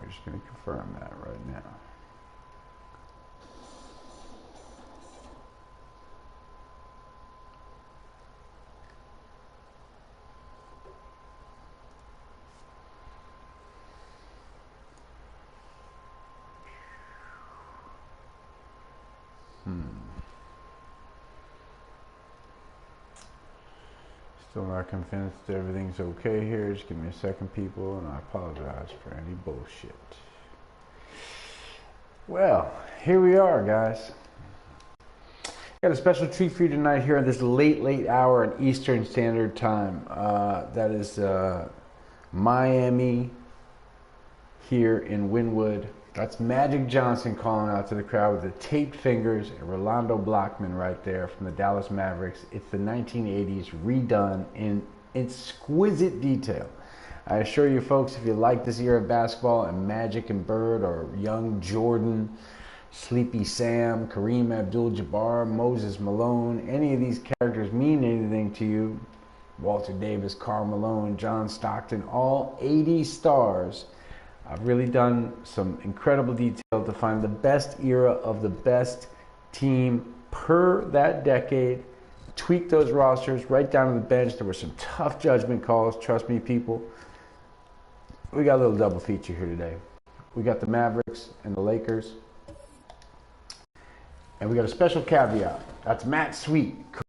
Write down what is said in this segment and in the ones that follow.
We're just going to confirm that right now. Still not convinced everything's okay here. Just give me a second, people, and I apologize for any bullshit. Well, here we are, guys. Got a special treat for you tonight here at this late hour in Eastern Standard Time. That is Miami here in Wynwood. That's Magic Johnson calling out to the crowd with the taped fingers and Rolando Blackman right there from the Dallas Mavericks. It's the 1980s redone in exquisite detail. I assure you folks, if you like this era of basketball and Magic and Bird or young Jordan, Sleepy Sam, Kareem Abdul-Jabbar, Moses Malone, any of these characters mean anything to you, Walter Davis, Karl Malone, John Stockton, all 80s stars, I've really done some incredible detail to find the best era of the best team per that decade, tweak those rosters right down to the bench. There were some tough judgment calls, trust me, people. We got a little double feature here today. We got the Mavericks and the Lakers. And we got a special caveat. That's Matt Sweet. I'll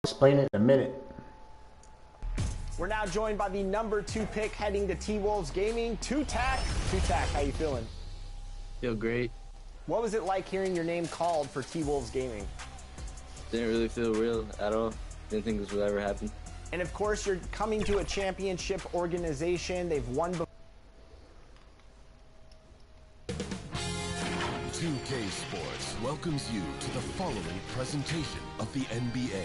explain it in a minute. We're now joined by the number 2 pick heading to T-Wolves Gaming, Two-Tack. Two-Tack, how you feeling? Feel great. What was it like hearing your name called for T-Wolves Gaming? Didn't really feel real at all. Didn't think this would ever happen. And of course, you're coming to a championship organization. They've won before. 2K Sports welcomes you to the following presentation of the NBA.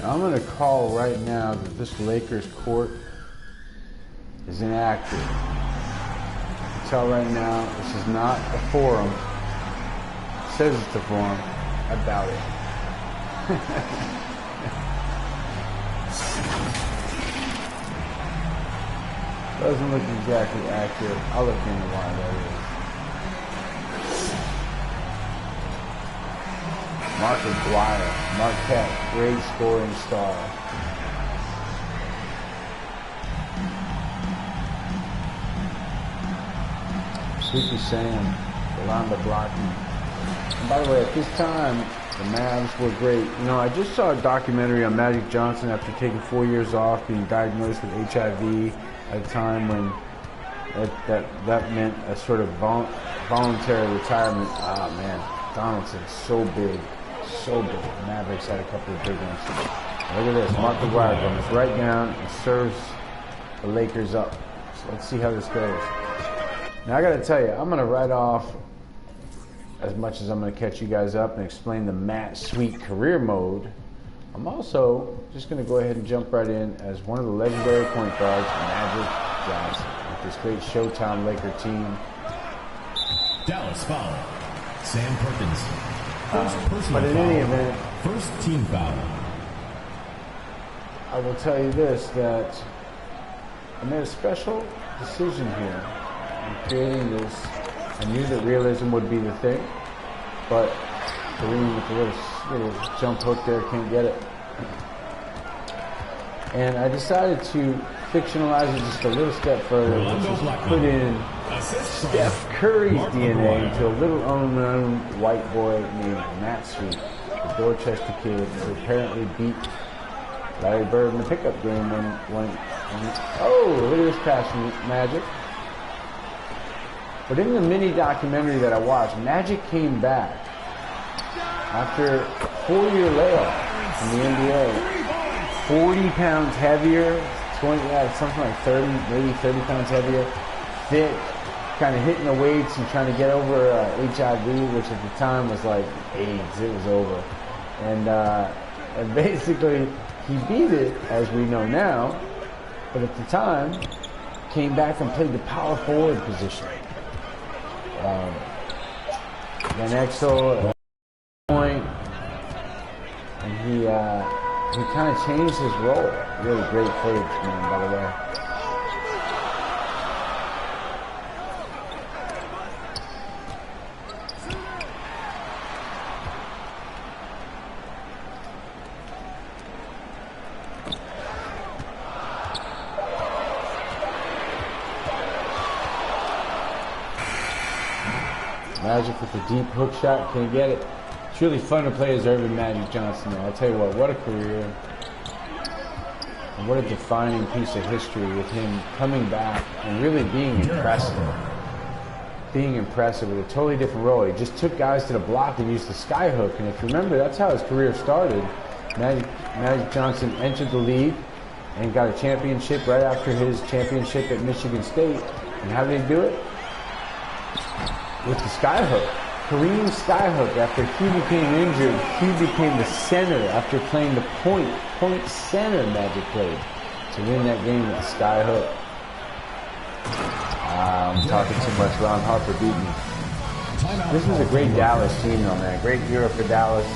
I'm going to call right now that this Lakers court is inactive. I can tell right now this is not a forum. It says it's a forum. I doubt it. Doesn't look exactly accurate. I'll look into why that is. Mark Aguirre, Marquette, great scoring star. Sleepy Sam, Rolando Blackman. And by the way, at this time, the Mavs were great. You know, I just saw a documentary on Magic Johnson after taking 4 years off, being diagnosed with HIV at a time when that meant a sort of voluntary retirement. Ah, man, Donaldson, so big. So big. The Mavericks had a couple of big ones. Look at this. Mark Aguirre comes right down and serves the Lakers up. So let's see how this goes. Now, I got to tell you, I'm going to write off as much as I'm going to catch you guys up and explain the Matt Sweet career mode. I'm also just going to go ahead and jump right in as one of the legendary point guards, Magic Johnson, with this great Showtime Laker team. Dallas foul. Sam Perkins. But in any event, first team foul. I will tell you this, that I made a special decision here in creating this. I knew that realism would be the thing, but Kareem with a little jump hook there can't get it. And I decided to fictionalize it just a little step further, which is to put in Steph Curry's DNA into a little unknown white boy named Matt Sweet, the Dorchester kid who apparently beat Larry Bird in the pickup game when oh, look at this pass from Magic. But in the mini documentary that I watched, Magic came back after a 4-year layoff from the NBA, 40 pounds heavier, something like 30, maybe 30 pounds heavier, thick, kind of hitting the weights and trying to get over HIV, which at the time was like AIDS. It was over. And basically, he beat it, as we know now, but at the time, came back and played the power forward position. Van Exel, point, he kind of changed his role. Really great fades, man, by the way. Magic with the deep hook shot, can't get it. It's really fun to play as Irvin Magic Johnson, though. I'll tell you what a career. And what a defining piece of history with him coming back and really being impressive. Being impressive with a totally different role. He just took guys to the block and used the sky hook. And if you remember, that's how his career started. Magic Johnson entered the league and got a championship right after his championship at Michigan State. And how did he do it? With the sky hook. Kareem sky hook. After he became injured, he became the center after playing the point center Magic played to win that game with the sky hook. I'm talking too much. Ron Harper beat me. This was a great Dallas team though, man. Great year for Dallas.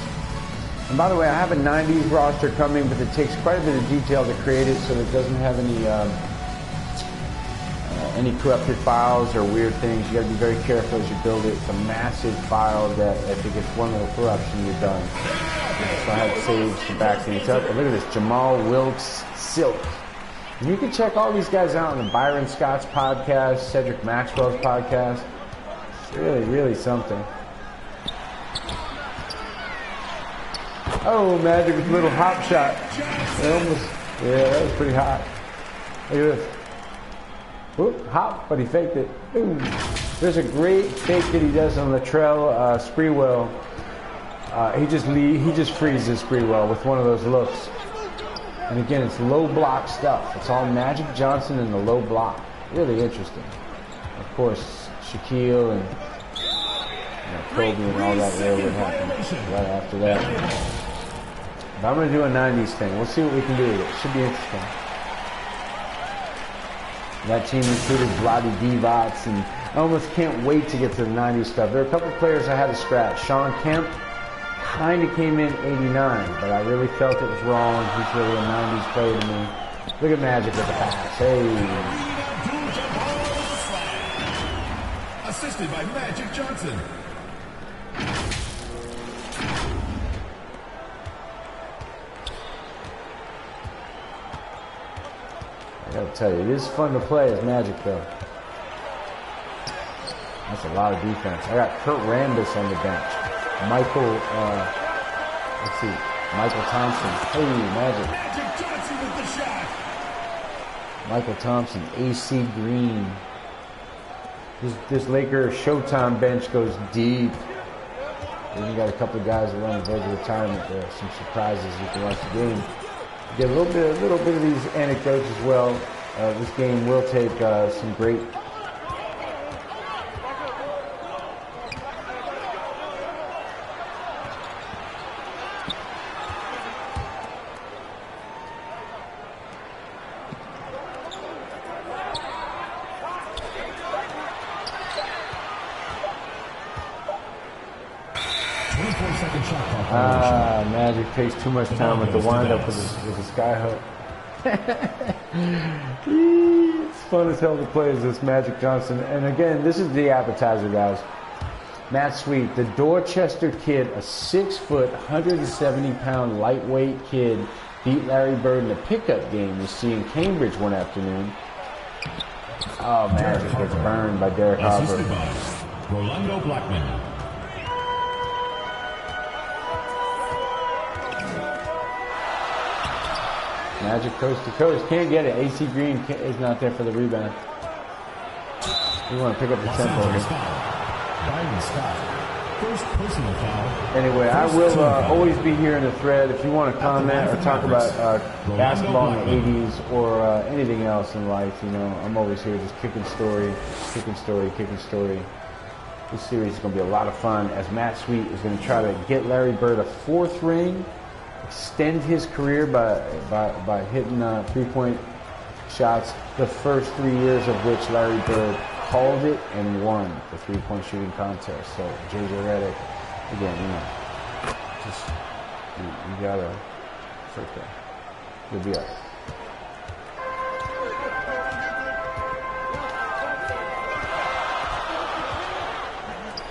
And by the way, I have a 90s roster coming, but it takes quite a bit of detail to create it, so it doesn't have any corrupted files or weird things. You got to be very careful as you build it. It's a massive file that if it gets one little corruption, you're done. So I have saves to back things up. And look at this, Jamal Wilkes Silk. And you can check all these guys out on the Byron Scott's podcast, Cedric Maxwell's podcast. It's really, really something. Oh, Magic with a little hop shot. Yeah, that was pretty hot. Look at this. Whoop, hop, but he faked it. Ooh. There's a great fake that he does on Latrell Sprewell. He just freezes Sprewell with one of those looks. And again, it's low block stuff. It's all Magic Johnson in the low block. Really interesting. Of course, Shaquille and Kobe and all that there would happen right after that. But I'm going to do a 90s thing. We'll see what we can do with it. Should be interesting. That team included Vlade Divac, and I almost can't wait to get to the 90s stuff. There are a couple players I had to scratch. Sean Kemp kind of came in 89, but I really felt it was wrong. He's really a 90s player to me. Look at Magic with the pass. Hey. Assisted by Magic Johnson. I gotta tell you, it is fun to play as Magic, though. That's a lot of defense. I got Kurt Rambis on the bench. Michael Thompson. Hey, Magic. Magic Johnson with the shot. Michael Thompson, AC Green. This Laker Showtime bench goes deep. Then you got a couple of guys that are on the verge of retirement there. Some surprises you can watch the game. Get a little bit of these anecdotes as well. This game will take some great. Magic takes too much time with the windup with the sky hook. It's fun as hell to play as this Magic Johnson. And again, this is the appetizer, guys. Matt Sweet, the Dorchester kid, a 6 foot, 170-pound lightweight kid, beat Larry Bird in a pickup game we see in Cambridge one afternoon. Oh, Magic gets burned by Derek Harper. Rolando Blackman. Magic coast to coast. Can't get it. AC Green is not there for the rebound. We want to pick up the tempo. Byron Scott. First personal foul. Anyway, I will always be here in the thread. If you want to comment or talk about basketball in the 80s or anything else in life, you know, I'm always here just kicking story. This series is going to be a lot of fun as Matt Sweet is going to try to get Larry Bird a 4th ring, extend his career by hitting three-point shots, the first 3 years of which Larry Bird called it and won the three-point shooting contest. So JJ Redick, again, you know, just you gotta It's okay. You'll be all right.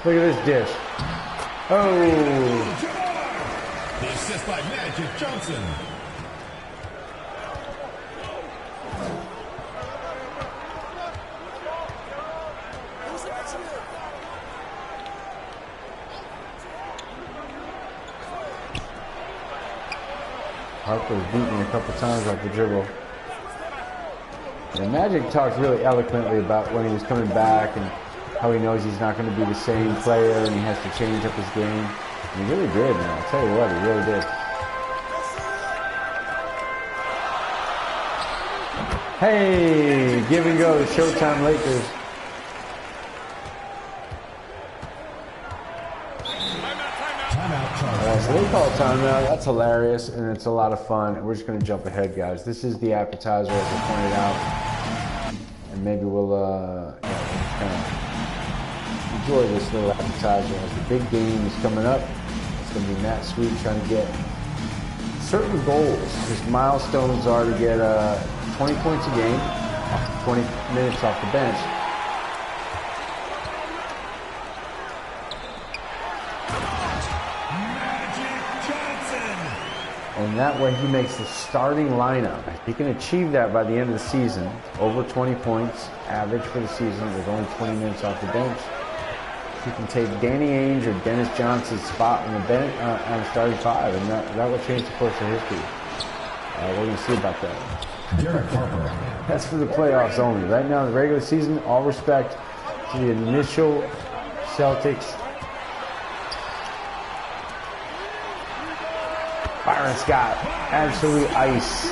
Look at this dish. Oh! The assist by Magic Johnson. Harper's beat me a couple times off the dribble. And Magic talked really eloquently about when he was coming back and how he knows he's not going to be the same player and he has to change up his game. And he really did, man. I'll tell you what, he really did. Hey, give and go, Showtime Lakers. So they call it timeout. That's hilarious, and it's a lot of fun. And we're just going to jump ahead, guys. This is the appetizer, as I pointed out, and maybe we'll kind of enjoy this little appetizer as the big game is coming up. It's going to be Matt Sweet trying to get certain goals. His milestones are to get 20 points a game, 20 minutes off the bench. And that way he makes the starting lineup. He can achieve that by the end of the season. Over 20 points average for the season with only 20 minutes off the bench. He can take Danny Ainge or Dennis Johnson's spot on the bench on the starting five, and that will change the course of history. We're going to see about that. Derek Harper. That's for the playoffs only. Right now, in the regular season, all respect to the initial Celtics. Byron Scott, absolute ice.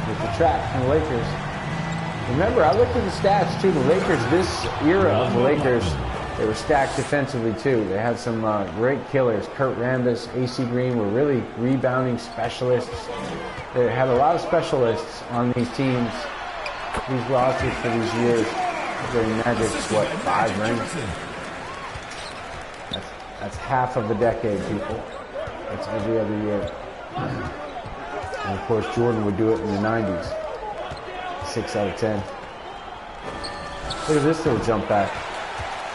With the track and the Lakers. Remember, I looked at the stats too. The Lakers, this era of the Lakers, they were stacked defensively too. They had some great killers. Kurt Rambis, AC Green were really rebounding specialists. They had a lot of specialists on these teams, these rosters for these years. During Magic's, what, 5 rings? That's half of a decade, people. That's every other year. And of course, Jordan would do it in the 90s. 6 out of 10. Look at this little jump back.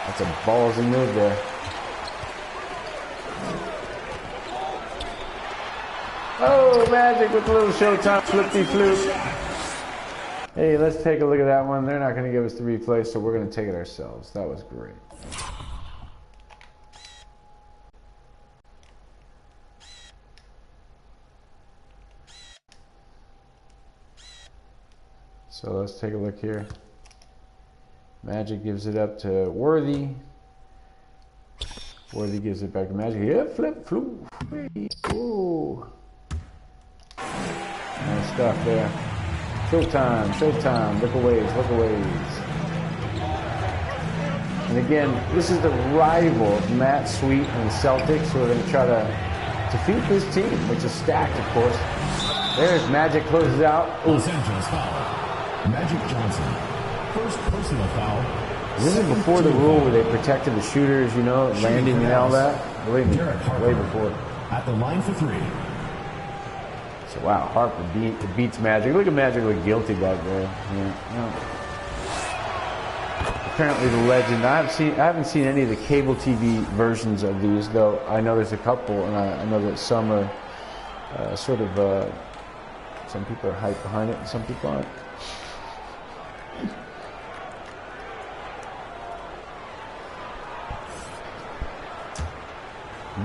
That's a ballsy move there. Oh, Magic with a little Showtime flippy-floop. Hey, let's take a look at that one. They're not going to give us the replay, so we're going to take it ourselves. That was great. So let's take a look here. Magic gives it up to Worthy. Worthy gives it back to Magic. Yeah, flip, floop. Ooh. Nice stuff there. Showtime, Showtime. Look aways, look aways. And again, this is the rival of Matt Sweet and the Celtics who are going to try to defeat this team, which is stacked, of course. There's Magic, closes out. Ooh. Los Angeles foul. Magic Johnson. First personal foul. This is before the rule where they protected the shooters, you know, landing and all that. Believe me, way before. At the line for 3. So wow, Harper beats Magic. Look at Magic look guilty back there. Yeah. Apparently the legend. I haven't seen any of the cable TV versions of these, though. I know there's a couple, and I know that some are some people are hyped behind it, and some people aren't.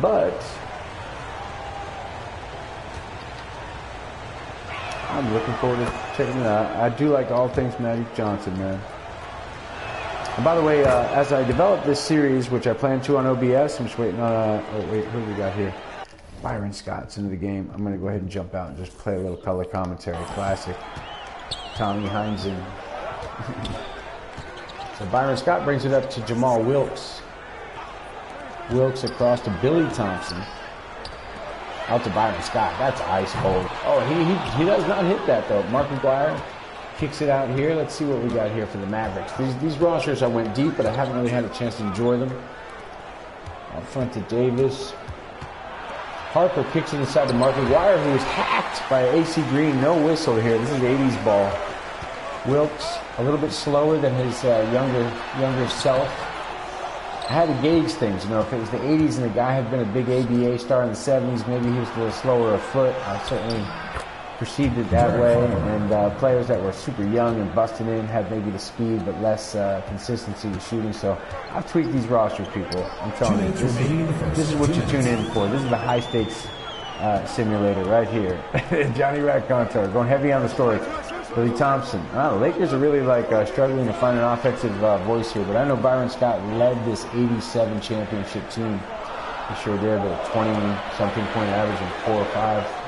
But I'm looking forward to checking it out. I do like all things Magic Johnson, man. And by the way, as I develop this series, which I plan to on OBS, I'm just waiting on, oh wait, who do we got here? Byron Scott's into the game. I'm going to go ahead and jump out and just play a little color commentary. Classic. Tommy Heinzen. So Byron Scott brings it up to Jamal Wilkes. Wilkes across to Billy Thompson. Out to Byron Scott. That's ice cold. Oh, he does not hit that, though. Mark McGuire kicks it out here. Let's see what we got here for the Mavericks. These rosters, I went deep, but I haven't really had a chance to enjoy them. Out front to Davis. Harper kicks it inside the Mark McGuire, who was hacked by AC Green. No whistle here. This is the 80s ball. Wilkes a little bit slower than his younger self. I had to gauge things, you know, if it was the 80s and the guy had been a big ABA star in the 70s, maybe he was a little slower of foot. I certainly perceived it that way. And players that were super young and busting in had maybe the speed but less consistency with shooting. So I've tweaked these roster people. I'm telling you, this is what you tune in for. This is the high stakes simulator right here. Johnny Racontar going heavy on the story. Billy Thompson. The Lakers are really like struggling to find an offensive voice here, but I know Byron Scott led this 87 championship team. He sure did, a 20-something point average and 4 or 5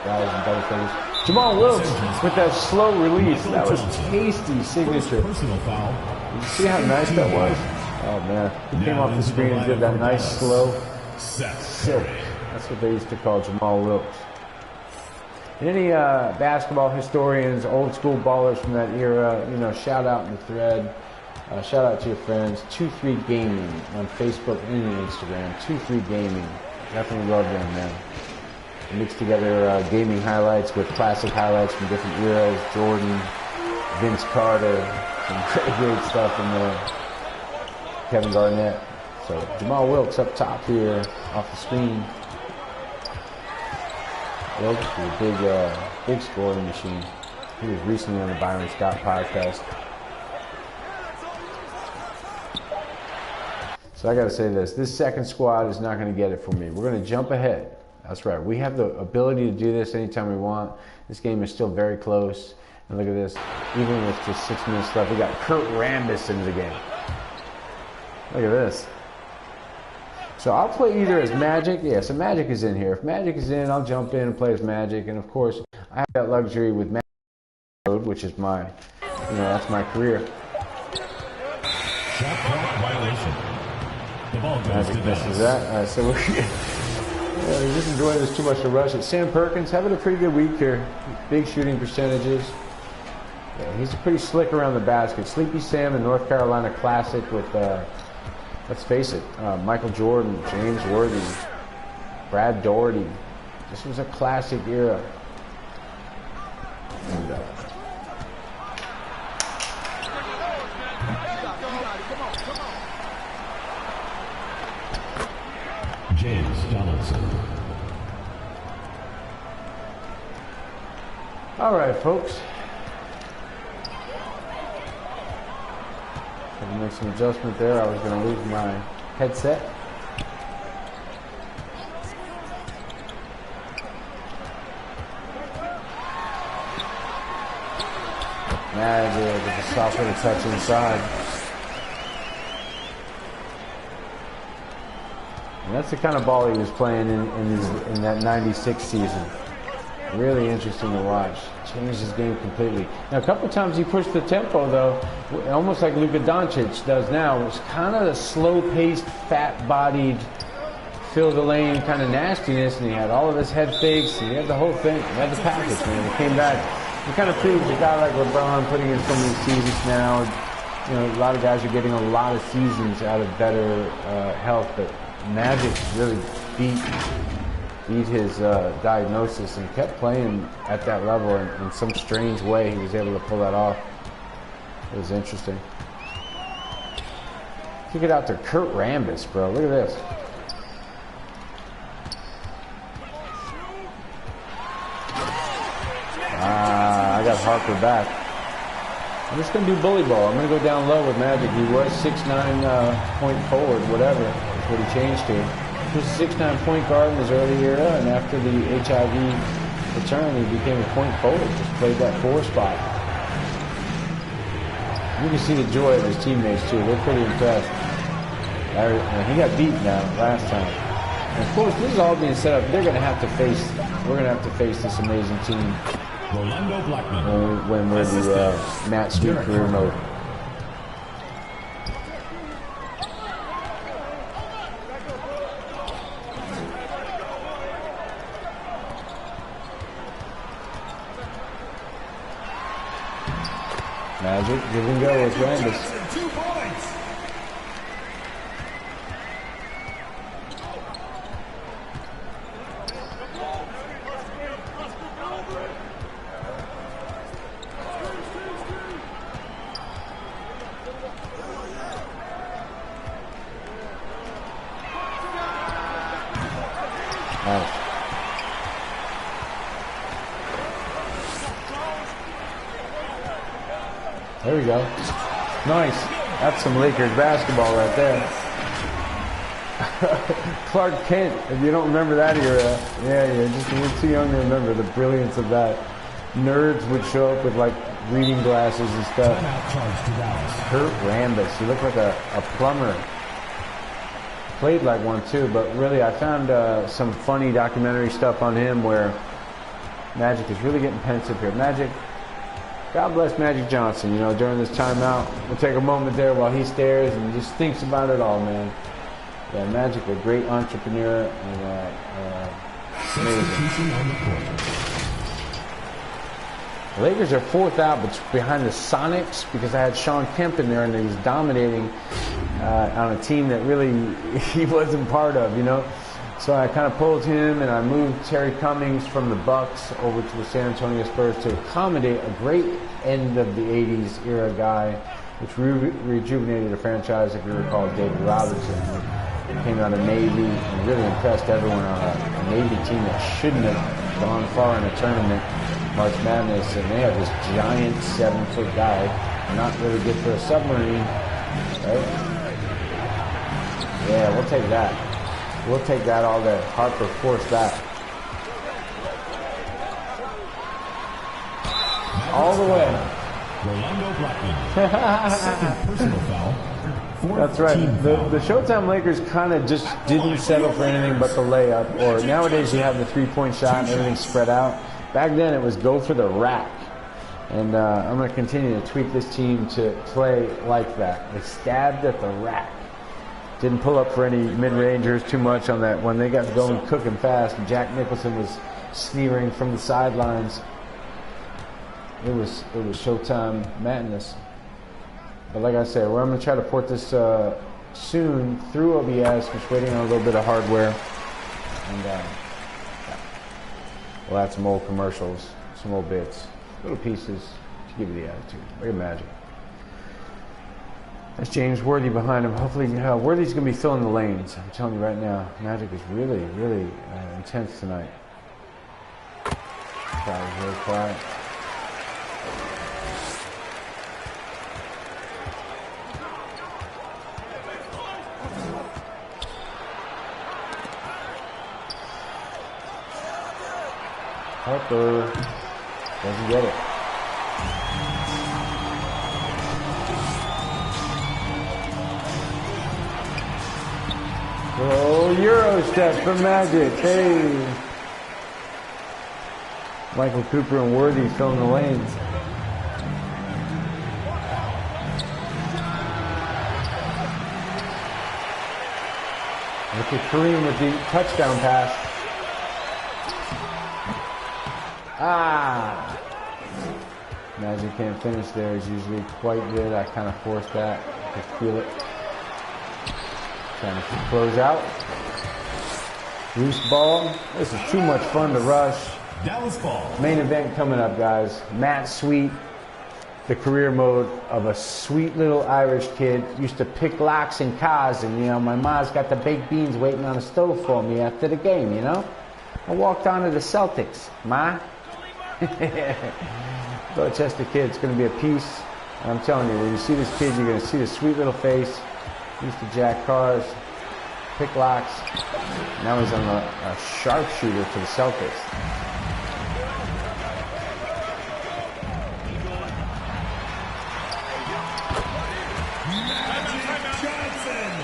guys in double figures. Jamal Wilkes with that slow release. That was tasty signature. Did you see how nice that was? Oh man, he came off the screen and did that nice slow silk. That's what they used to call Jamal Wilkes. And any basketball historians, old school ballers from that era, you know, shout out in the thread. Shout out to your friends. 2-3 Gaming on Facebook and Instagram. 2-3 Gaming. Definitely love them, man. They mix together gaming highlights with classic highlights from different eras. Jordan, Vince Carter, some great stuff in there. Kevin Garnett. So Jamal Wilkes up top here off the screen. Wilkes is a big scoring machine. He was recently on the Byron Scott podcast. So I got to say this second squad is not going to get it for me. We're going to jump ahead. That's right. We have the ability to do this anytime we want. This game is still very close. And look at this. Even with just 6 minutes left, we got Kurt Rambis into the game. Look at this. So I'll play either as Magic. Yeah, so Magic is in here. If Magic is in, I'll jump in and play as Magic. And of course, I have that luxury with Magic mode, which is my, you know, that's my career. Shot clock violation. The ball goes Magic to misses Dallas. that. All right, so we're just enjoying this too much to rush it. Sam Perkins having a pretty good week here. Big shooting percentages. Yeah, he's pretty slick around the basket. Sleepy Sam, the North Carolina Classic with, let's face it, Michael Jordan, James Worthy, Brad Daugherty. This was a classic era. And, James Donaldson. all right, folks. Had to make some adjustment there. I was going to lose my headset. Magic with a soft little touch inside. And that's the kind of ball he was playing in that 96 season. Really interesting to watch. Changed his game completely. Now, a couple times he pushed the tempo, though, almost like Luka Doncic does now. It was kind of a slow-paced, fat-bodied, fill-the-lane kind of nastiness, and he had all of his head fakes, and he had the whole thing. He had the package, man. He came back. He kind of proves a guy like LeBron putting in so many seasons now. You know, a lot of guys are getting a lot of seasons out of better health, but Magic really beat his diagnosis and kept playing at that level, and in some strange way he was able to pull that off. It was interesting. Kick it out to Kurt Rambis, bro. Look at this. I got Harper back. I'm just going to do bully ball. I'm going to go down low with Magic. He was 6'9", point forward, whatever. That's what he changed to. He was a 6'9" point guard in his early era, and after the HIV return, he became a point forward. Just played that 4 spot. You can see the joy of his teammates, too. They're pretty impressed. He got beat now last time. And of course, this is all being set up. We're going to have to face this amazing team Rolando Blackman. when we're the Matt Street career mode. Magic, give and go with Rambis. There we go. Nice. That's some Lakers basketball right there. Clark Kent, if you don't remember that era, you're too young to remember the brilliance of that. Nerds would show up with like reading glasses and stuff. Kurt Rambis, he looked like a plumber. Played like one too, but really I found some funny documentary stuff on him where Magic is really getting pensive here. Magic, God bless Magic Johnson, you know, during this timeout. We'll take a moment there while he stares and just thinks about it all, man. Yeah, Magic, a great entrepreneur and amazing. The Lakers are fourth out, but behind the Sonics because I had Sean Kemp in there and he was dominating on a team that really he wasn't part of, you know. So I kind of pulled him and I moved Terry Cummings from the Bucks over to the San Antonio Spurs to accommodate a great end of the 80s era guy, which rejuvenated the franchise, if you recall, David Robinson. He came out of Navy and really impressed everyone on a Navy team that shouldn't have gone far in a tournament, March Madness, and they have this giant 7-foot guy, not really good for a submarine, right? Yeah, we'll take that. We'll take that all day. Harper forced that. All the way. Rolando Blackman. Second personal foul. That's right. The Showtime Lakers kind of just didn't settle for anything but the layup. Or nowadays you have the three-point shot and everything spread out. Back then it was go for the rack. And I'm going to continue to tweak this team to play like that. They stabbed at the rack. Didn't pull up for any mid-rangers too much on that. When they got going cooking fast, and Jack Nicholson was sneering from the sidelines. It was Showtime madness. But like I said, I'm going to try to port this soon through OBS. Just waiting on a little bit of hardware. And we'll add some old commercials, some old bits, little pieces to give you the attitude. Look at Magic. That's James Worthy behind him. Hopefully, Worthy's going to be filling the lanes. I'm telling you right now, Magic is really, really intense tonight. Crowd is really quiet. Harper doesn't get it. Oh, Euro step from Magic. Hey. Michael Cooper and Worthy filling the lanes. Look at Kareem with the touchdown pass. Ah! Magic can't finish there. He's usually quite good. I kind of forced that. I could feel it. Trying to close out. Loose ball. This is too much fun to rush. Dallas ball. Main event coming up, guys. Matt Sweet, the career mode of a sweet little Irish kid. Used to pick locks in cars, and you know, my ma's got the baked beans waiting on the stove for me after the game, you know? I walked on to the Celtics, Ma. Dorchester kid, it's going to be a piece. And I'm telling you, when you see this kid, you're going to see the sweet little face. He used to jack cars, pick locks. Now he's on a sharpshooter for the Celtics.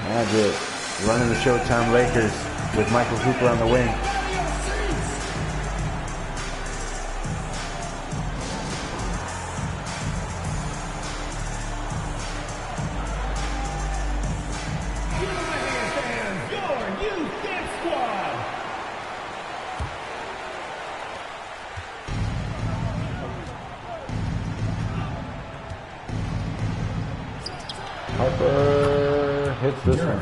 Magic running the Showtime Lakers with Michael Cooper on the wing. Harper hits this one.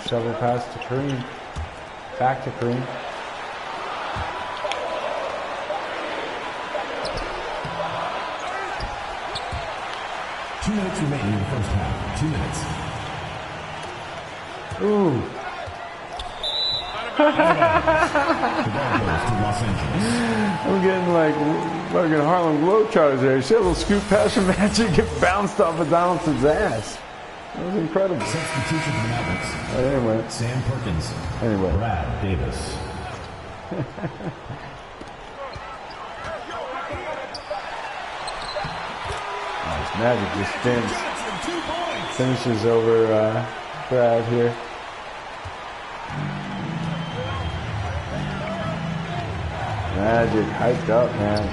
Shovel pass to Kareem. Back to Kareem. 2 minutes remaining in the first half. 2 minutes. Ooh. The ball goes to Los Angeles. I'm getting like fucking Harlem Globetrotters there. You see a little scoop pass from Magic get bounced off of Donaldson's ass. That was incredible. Substitution for the Mavericks. Anyway. Sam Perkins. Anyway. Brad Davis. Nice. Magic just spins. Finishes over Brad here. Magic hyped up, man.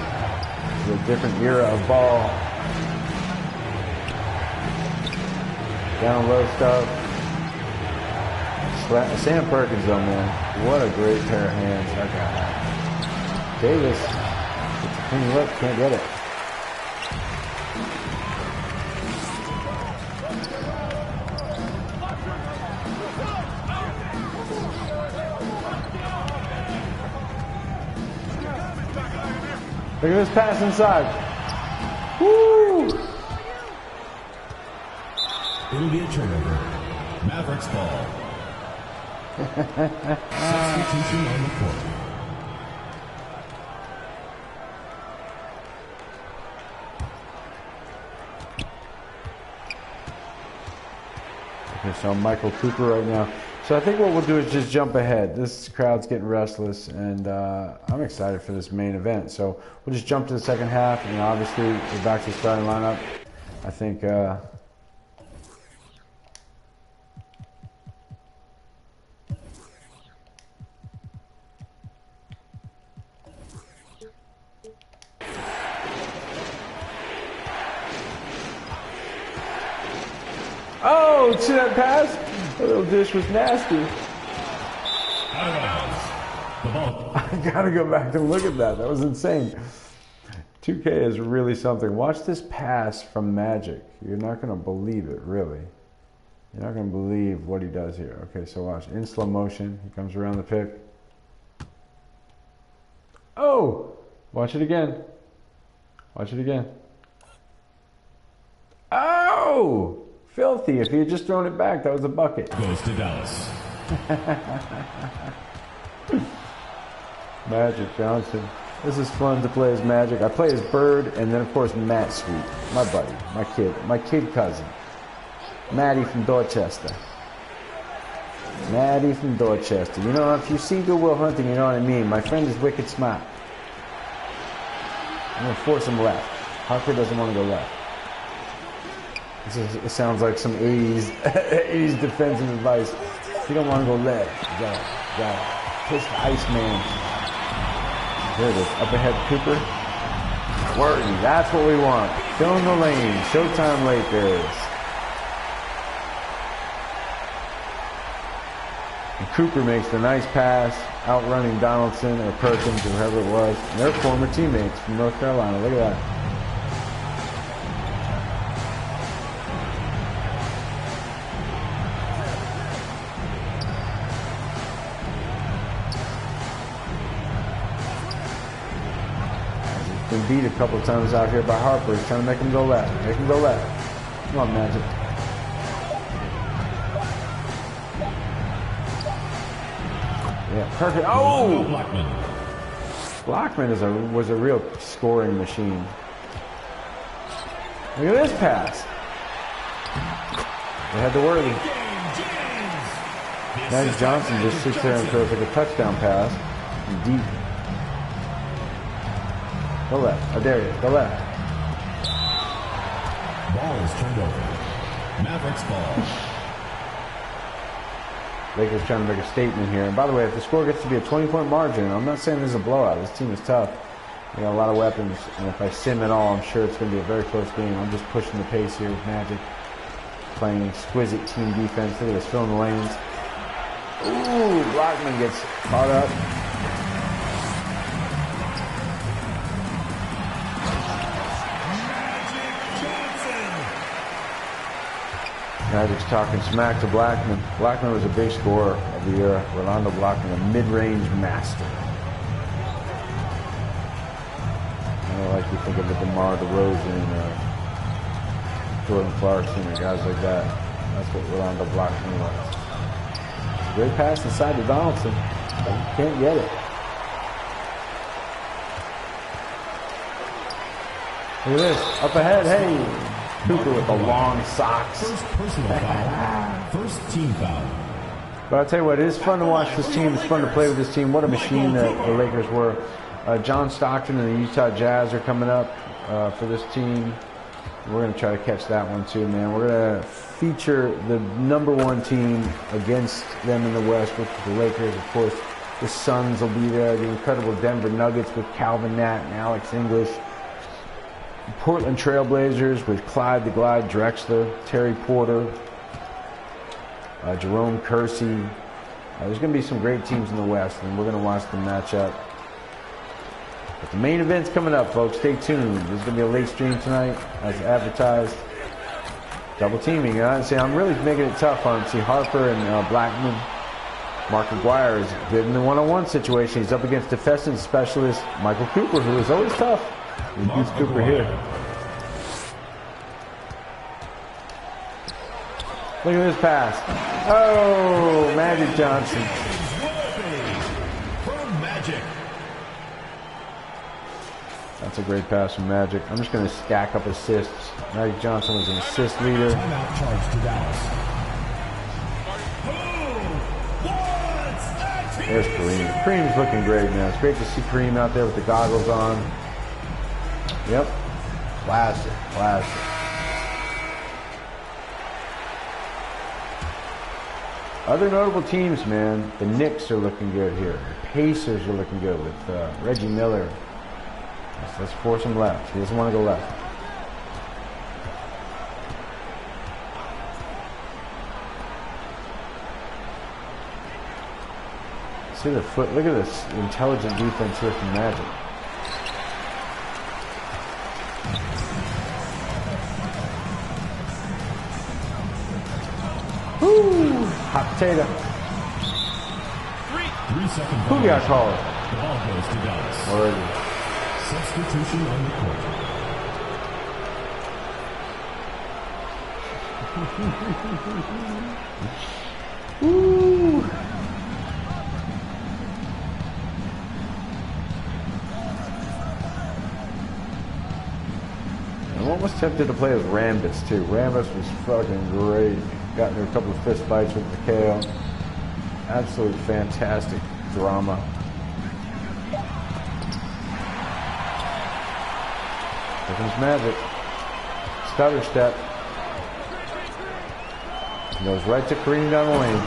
It's a different era of ball. Down low stuff. Sam Perkins, though, man. What a great pair of hands. That guy. Davis. Gets a clean look. Can't get it. Look at this pass inside. Woo! It'll be a turnover. Mavericks ball. Substitution on the court. Okay, so I'm Michael Cooper right now. So I think what we'll do is just jump ahead. This crowd's getting restless, and I'm excited for this main event. So we'll just jump to the second half, and obviously we're back to the starting lineup. I think oh, see that pass? That little dish was nasty. The ball. I gotta go back and look at that. That was insane. 2K is really something. Watch this pass from Magic. You're not gonna believe it, really. You're not gonna believe what he does here. Okay, so watch. In slow motion, he comes around the pick. Oh! Watch it again. Watch it again. Oh! Filthy. If he had just thrown it back, that was a bucket. Goes to Dallas. Magic Johnson. This is fun to play as Magic. I play as Bird, and then of course Matt Sweet, my buddy, my kid cousin, Maddie from Dorchester. Maddie from Dorchester. You know, if you see Good Will Hunting, you know what I mean. My friend is wicked smart. I'm gonna force him left. Harper doesn't want to go left. It sounds like some 80s defensive advice. You don't want to go left. You gotta push the Iceman. There it is. Up ahead, Cooper. Worthy. That's what we want. Fill in the lane. Showtime Lakers. And Cooper makes the nice pass, outrunning Donaldson or Perkins or whoever it was. And they're former teammates from North Carolina. Look at that. Been beat a couple of times out here by Harper. He's trying to make him go left. Make him go left. Come on, Magic. Yeah, perfect. Oh! Blackman was a real scoring machine. Look at this pass. They had the Worthy. Magic Johnson just sits there and throws like a touchdown pass. Deep. Go left. Oh, there he is. Go left. Ball is turned over. Mavericks ball. Lakers trying to make a statement here. And by the way, if the score gets to be a 20-point margin, I'm not saying this is a blowout. This team is tough. They got a lot of weapons. And if I sim at all, I'm sure it's going to be a very close game. I'm just pushing the pace here with Magic. Playing exquisite team defense. Look at this. Filling the lanes. Ooh, Blackman gets caught up. Magic's talking smack to Blackman. Blackman was a big scorer of the era. Rolando Blackman, a mid-range master. I don't like you think of the DeMar DeRozan, Jordan Clarkson and guys like that. That's what Rolando Blackman was. Great pass inside to Donaldson. But he can't get it. Look at this. Up ahead. Hey. Cooper with the long socks. First personal foul. First team foul. But I'll tell you what, it is fun to watch this team. It's fun to play with this team. What a machine the Lakers were. John Stockton and the Utah Jazz are coming up for this team. We're going to try to catch that one too, man. We're going to feature the #1 team against them in the West, which is the Lakers. Of course, the Suns will be there. The incredible Denver Nuggets with Calvin Nat and Alex English. Portland Trailblazers with Clyde the Glide Drexler, Terry Porter, Jerome Kersey. There's going to be some great teams in the West, and we're going to watch them match up. But the main event's coming up, folks. Stay tuned. There's going to be a late stream tonight, as advertised. Double teaming. See, I'm really making it tough on. See, Harper and Blackman. Mark McGuire is good in the one-on-one situation. He's up against defensive specialist Michael Cooper, who is always tough. He beats Cooper here. Look at this pass. Oh, Magic Johnson. From Magic. That's a great pass from Magic. I'm just going to stack up assists. Magic Johnson was an assist leader. Timeout charge to Dallas. There's Kareem. Kareem's looking great, man. It's great to see Kareem out there with the goggles on. Yep. Classic. Classic. Other notable teams, man. The Knicks are looking good here. The Pacers are looking good with Reggie Miller. Let's force him left. He doesn't want to go left. See the foot. Look at this intelligent defense here from Magic. Woo! Hot potato. 3 seconds. Who got called? The ball goes to Dallas. Already. Substitution on the court. Woo! I'm almost tempted to play as Rambus too. Rambus was fucking great. Got into a couple of fist fights with Mikhail. Absolute fantastic drama. Here comes Magic. Stutter step. Goes right to Kareem down the lane.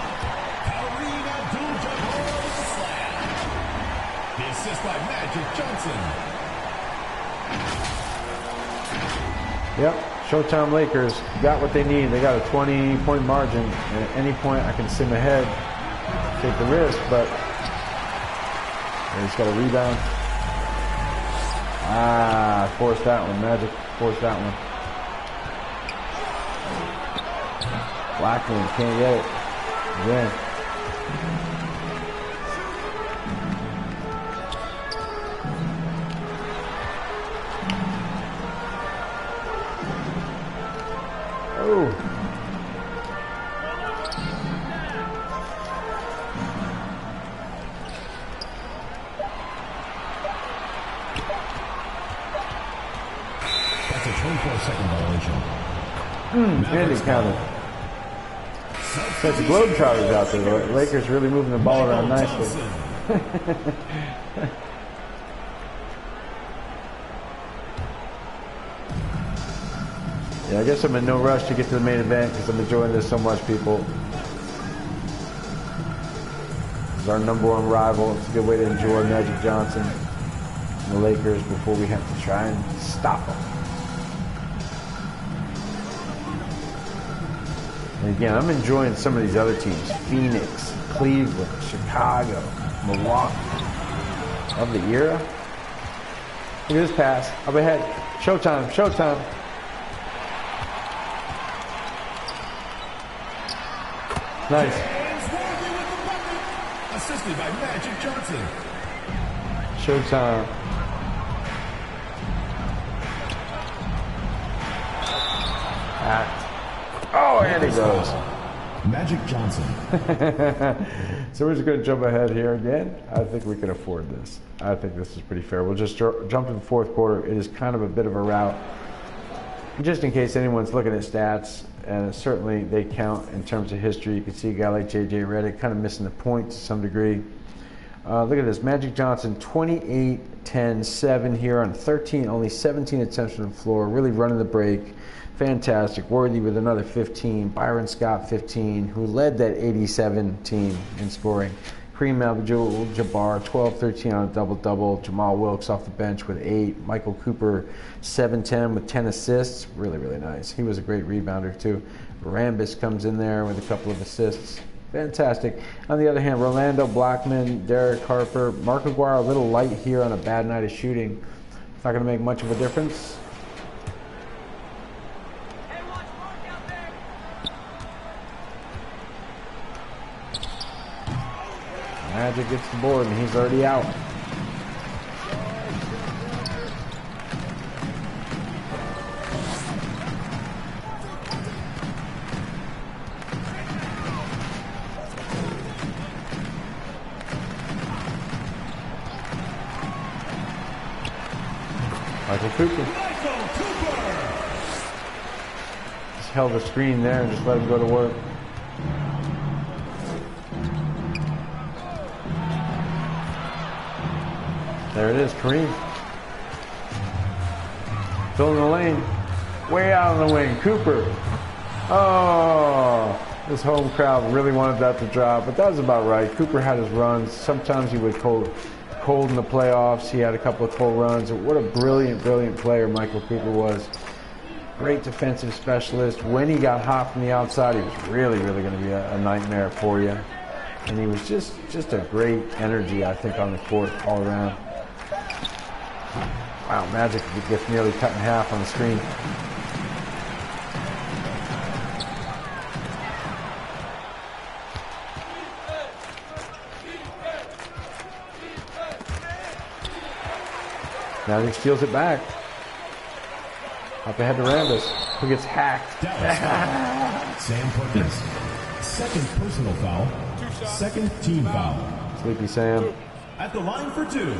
The assist by Magic Johnson. Yep. Showtime Lakers got what they need. They got a 20-point margin. And at any point, I can sim ahead, take the risk, but he's got a rebound. Ah, forced that one. Magic forced that one. Blackman can't get it. Again. Oh. That's a 24-second violation. And it counted. Such Globetrotters out there. The Lakers really moving the ball around nicely. Yeah, I guess I'm in no rush to get to the main event because I'm enjoying this so much, people. This is our #1 rival. It's a good way to enjoy Magic Johnson and the Lakers before we have to try and stop them. And again, I'm enjoying some of these other teams. Phoenix, Cleveland, Chicago, Milwaukee. Of the era. Look at this pass. Up ahead. Showtime, showtime. Nice. Assisted by Magic Johnson. Showtime. hacked. Oh, and it goes. Magic Johnson. So we're just going to jump ahead here again. I think we can afford this. I think this is pretty fair. We'll just jump to the fourth quarter. It is kind of a bit of a rout. Just in case anyone's looking at stats, and certainly they count in terms of history. You can see a guy like J.J. Redick kind of missing the point to some degree. Look at this. Magic Johnson, 28, 10, 7 here on 13, only 17 attempts from the floor, really running the break. Fantastic. Worthy with another 15. Byron Scott, 15, who led that 87 team in scoring. Kareem Abdul-Jabbar, 12, 13 on a double-double. Jamal Wilkes off the bench with 8. Michael Cooper, 7, 10 with 10 assists. Really, really nice. He was a great rebounder, too. Rambis comes in there with a couple of assists. Fantastic. On the other hand, Rolando Blackman, Derek Harper, Mark Aguirre a little light here on a bad night of shooting. It's not going to make much of a difference. Magic gets the board and he's already out. Michael Cooper. Just held the screen there and just let him go to work. There it is, Kareem. Filling the lane. Way out on the wing. Cooper. Oh, this home crowd really wanted that to drop, but that was about right. Cooper had his runs. Sometimes he would cold in the playoffs. He had a couple of cold runs. What a brilliant, brilliant player Michael Cooper was. Great defensive specialist. When he got hot from the outside, he was really, really going to be a nightmare for you. And he was just a great energy, I think, on the court all around. Wow, Magic gets nearly cut in half on the screen. Magic steals it back. Up ahead to Rambis, who gets hacked. Sam Perkins. Second personal foul. Second team foul. Sleepy Sam. At the line for 2,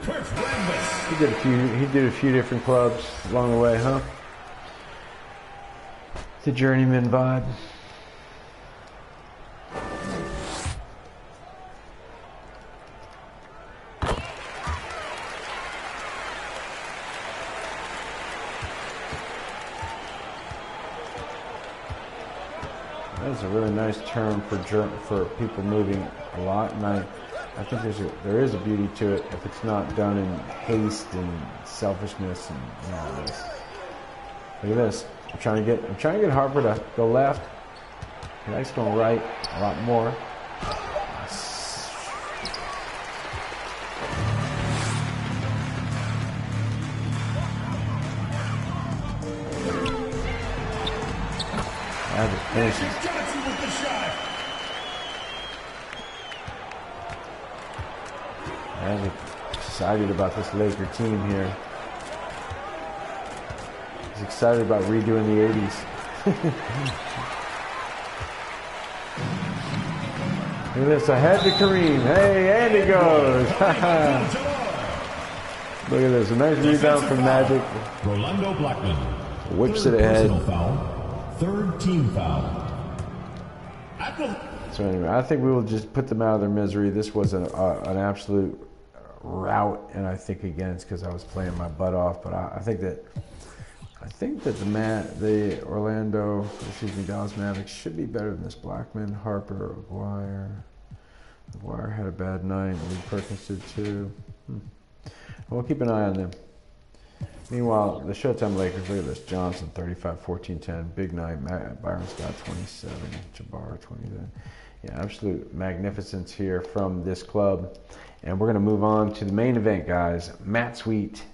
Kurt Rambis. He did a few different clubs along the way, huh? The journeyman vibe. That's a really nice term for people moving a lot, and I think there is a beauty to it if it's not done in haste and selfishness and all this. Look at this. I'm trying to get Harper to go left. He likes going right a lot more. Finishes. Johnson with the shot. I'm excited about this Laker team here. He's excited about redoing the 80s. Look at this, ahead to Kareem. Hey, and he goes. Look at this, a nice rebound from Magic. Rolando Blackman. Whips it ahead. Personal foul. Third team foul. So anyway, I think we will just put them out of their misery. This was an absolute rout, and I think again it's because I was playing my butt off. But I think that the Dallas Mavericks should be better than this. Blackman, Harper, Aguirre had a bad night. Lee Perkins did too. We'll keep an eye on them. Meanwhile, the Showtime Lakers, look at this. Johnson, 35, 14, 10. Big night. Byron Scott, 27. Jabbar, 29. Yeah, absolute magnificence here from this club. And we're going to move on to the main event, guys. Matt Sweet,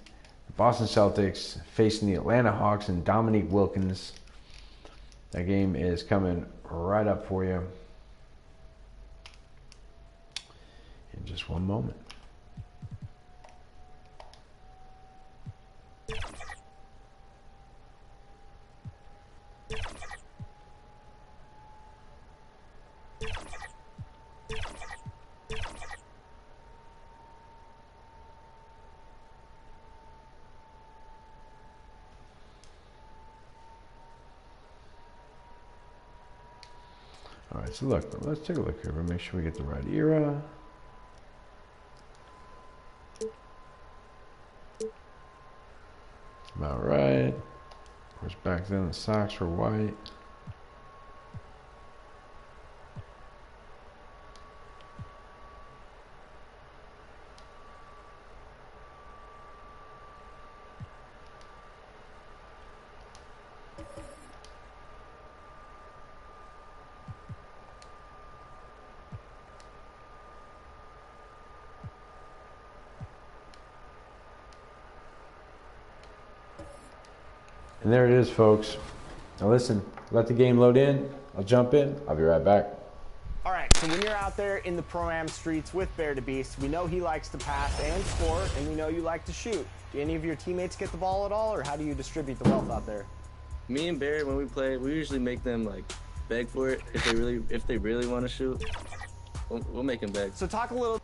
Boston Celtics, facing the Atlanta Hawks and Dominique Wilkins. That game is coming right up for you in just one moment. All right, so look, let's take a look here. We'll make sure we get the right era. About right. Of course, back then the socks were white. And there it is, folks. Now listen, let the game load in. I'll jump in. I'll be right back. All right, so when you're out there in the Pro-Am streets with Bear to Beast, we know he likes to pass and score, and we know you like to shoot. Do any of your teammates get the ball at all, or how do you distribute the wealth out there? Me and Barry, when we play, we usually make them like beg for it if they really want to shoot. We'll make them beg. So talk a little.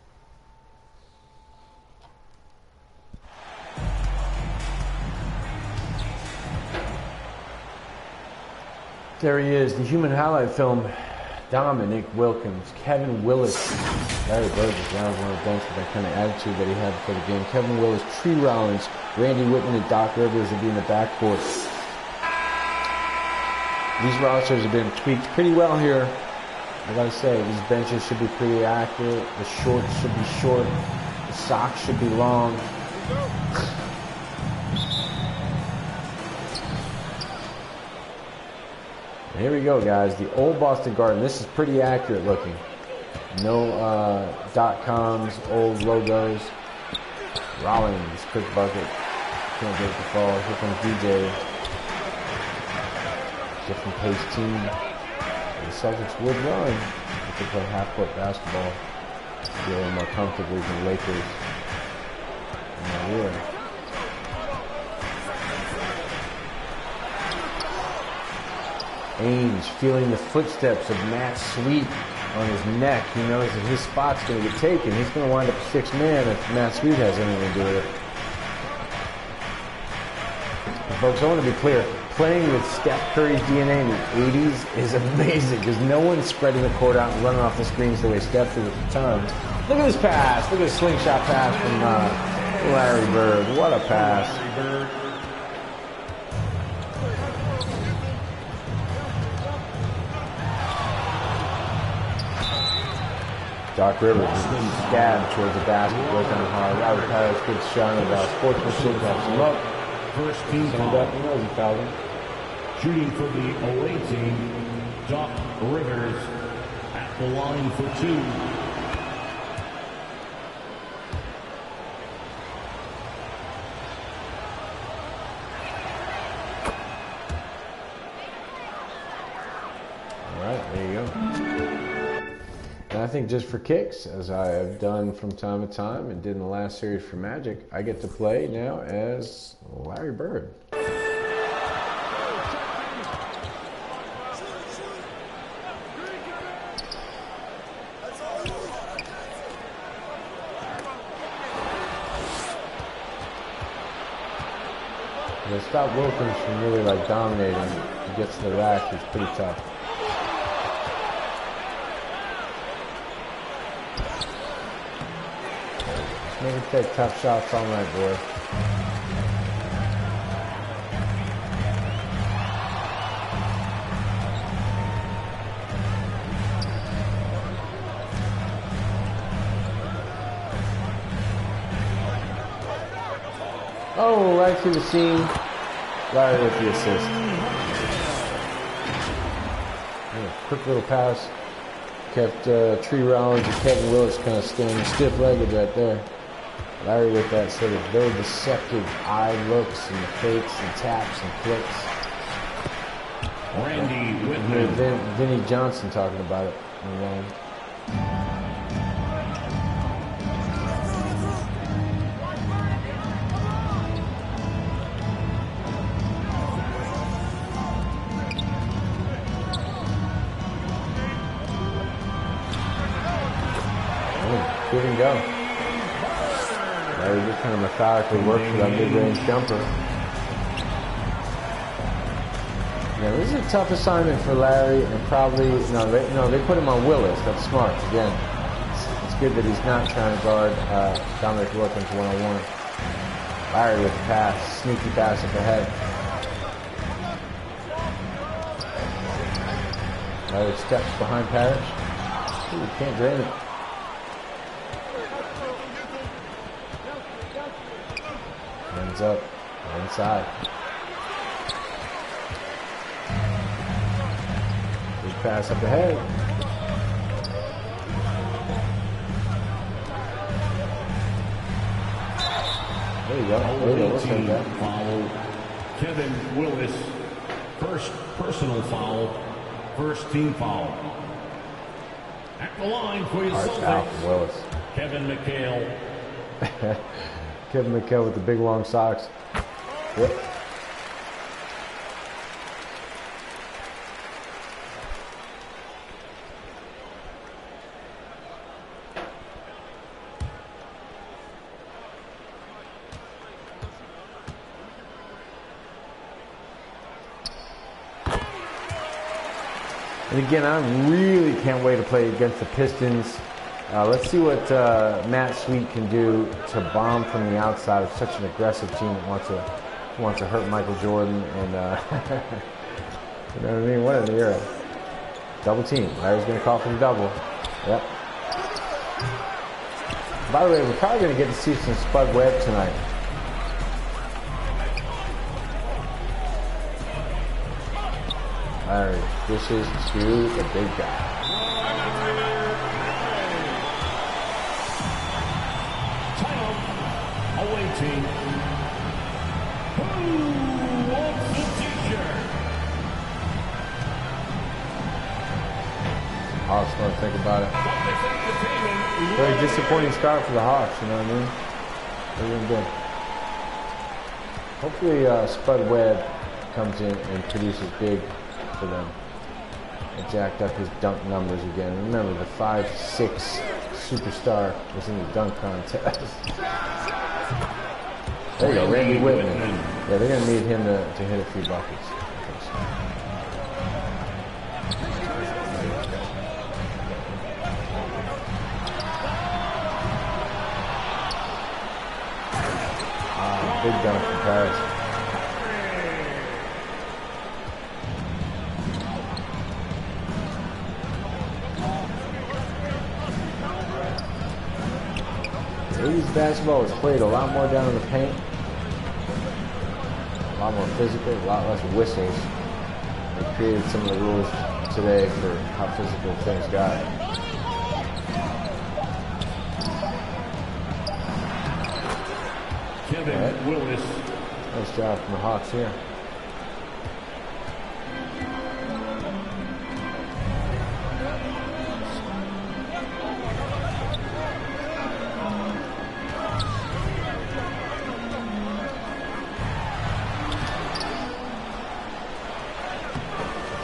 There he is, the human highlight film. Dominic Wilkins, Kevin Willis. Larry Bird was down on the bench with that kind of attitude that he had before the game. Kevin Willis, Tree Rollins, Randy Whitman, and Doc Rivers would be in the backcourt. These rosters have been tweaked pretty well here. I gotta say, these benches should be pretty accurate. The shorts should be short. The socks should be long. Here we go, guys. The old Boston Garden. This is pretty accurate looking. No .coms, old logos. Rollins, quick bucket. Can't get it to fall. Here comes DJ. Different pace team. The Celtics would run if they play half-court basketball. Be a little more comfortably than the Lakers. Yeah. Ainge feeling the footsteps of Matt Sweet on his neck. He knows that his spot's going to get taken. He's going to wind up 6 man if Matt Sweet has anything to do with it. And folks, I want to be clear. Playing with Steph Curry's DNA in the 80s is amazing because no one's spreading the court out and running off the screens the way Steph did at the time. Look at this pass. Look at this slingshot pass from Larry Bird. What a pass. Doc Rivers scabbed towards the basket, working on hard. Robert Tyler's good shot about sportsmanship, helps him up. First team foul. He knows he fouled him. Shooting for the away team, Doc Rivers at the line for 2. All right, there you go. And I think just for kicks, as I have done from time to time and did in the last series for Magic, I get to play now as Larry Bird. To stop Wilkins from really like dominating, he gets to the rack, he's pretty tough. Maybe take tough shots all night, boy. Oh, right through the seam. Larry with the assist. Yeah, quick little pass. Kept Tree Rollins and Kevin Willis kind of standing stiff-legged right there. Larry with that sort of very deceptive eye looks and fakes and taps and flicks. Randy Whitman. Vinny Johnson talking about it. Give and go. Larry just kind of methodically works for that mid-range jumper. Yeah, this is a tough assignment for Larry, and probably no, they put him on Willis. That's smart. Again, it's good that he's not trying to guard Dominic Wilkins one-on-one. Larry with the pass, sneaky pass up ahead. Larry steps behind Parrish. Ooh, can't drain it. Ends up inside. Big pass up ahead. There you go. Let's take that. Foul. Kevin Willis. First personal foul. First team foul. At the line for your Celtics. Willis. Kevin McHale. Kevin McHale with the big long socks. Yep. And again, I really can't wait to play against the Pistons. Let's see what Matt Sweet can do to bomb from the outside of such an aggressive team that wants to hurt Michael Jordan. And you know what I mean? What an era. Double team. Larry's going to call for the double. Yep. By the way, we're probably going to get to see some Spud Webb tonight. Larry dishes to the big guy. Awaiting. Who wants the t-shirt? Hawks want to think about it. Very disappointing start for the Hawks, you know what I mean? They're doing good. Hopefully Spud Webb comes in and produces big for them. And jacked up his dunk numbers again. Remember, the 5'6" superstar was in the dunk contest. There you go, Randy Whitman. Yeah, they're going to need him to hit a few buckets. Big dunk from Paris. Ladies basketball was played a lot more down in the paint, a lot more physical, a lot less whistles. They created some of the rules today for how physical things got. Kevin Willis. Nice job from the Hawks here.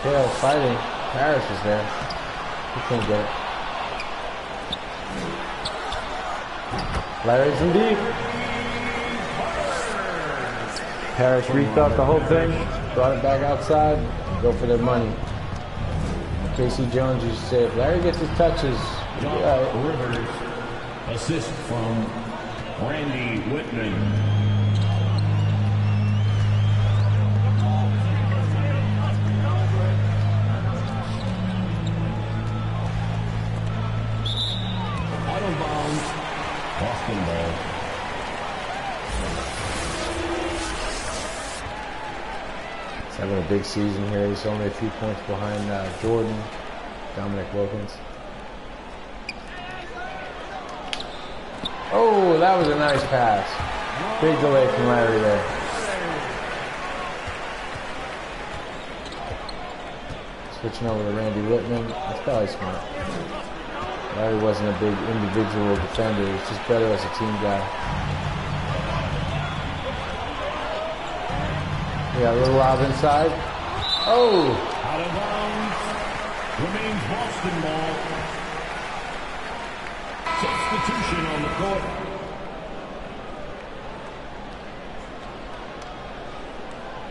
Yeah, fighting. Paris is there. He can't get it. Larry's in deep. Paris rethought the whole thing, brought it back outside, go for their money. Casey Jones used to say, if Larry gets his touches, Rivers. Assist from Randy Whitman. Boston ball. He's having a big season here. He's only a few points behind Jordan, Dominic Wilkins. Oh, that was a nice pass. Big delay from Larry there. Switching over to Randy Whitman. That's probably smart. Larry wasn't a big individual defender. He was just better as a team guy. We got a little lob inside. Oh! Out of bounds. Remains Boston ball. Substitution on the court.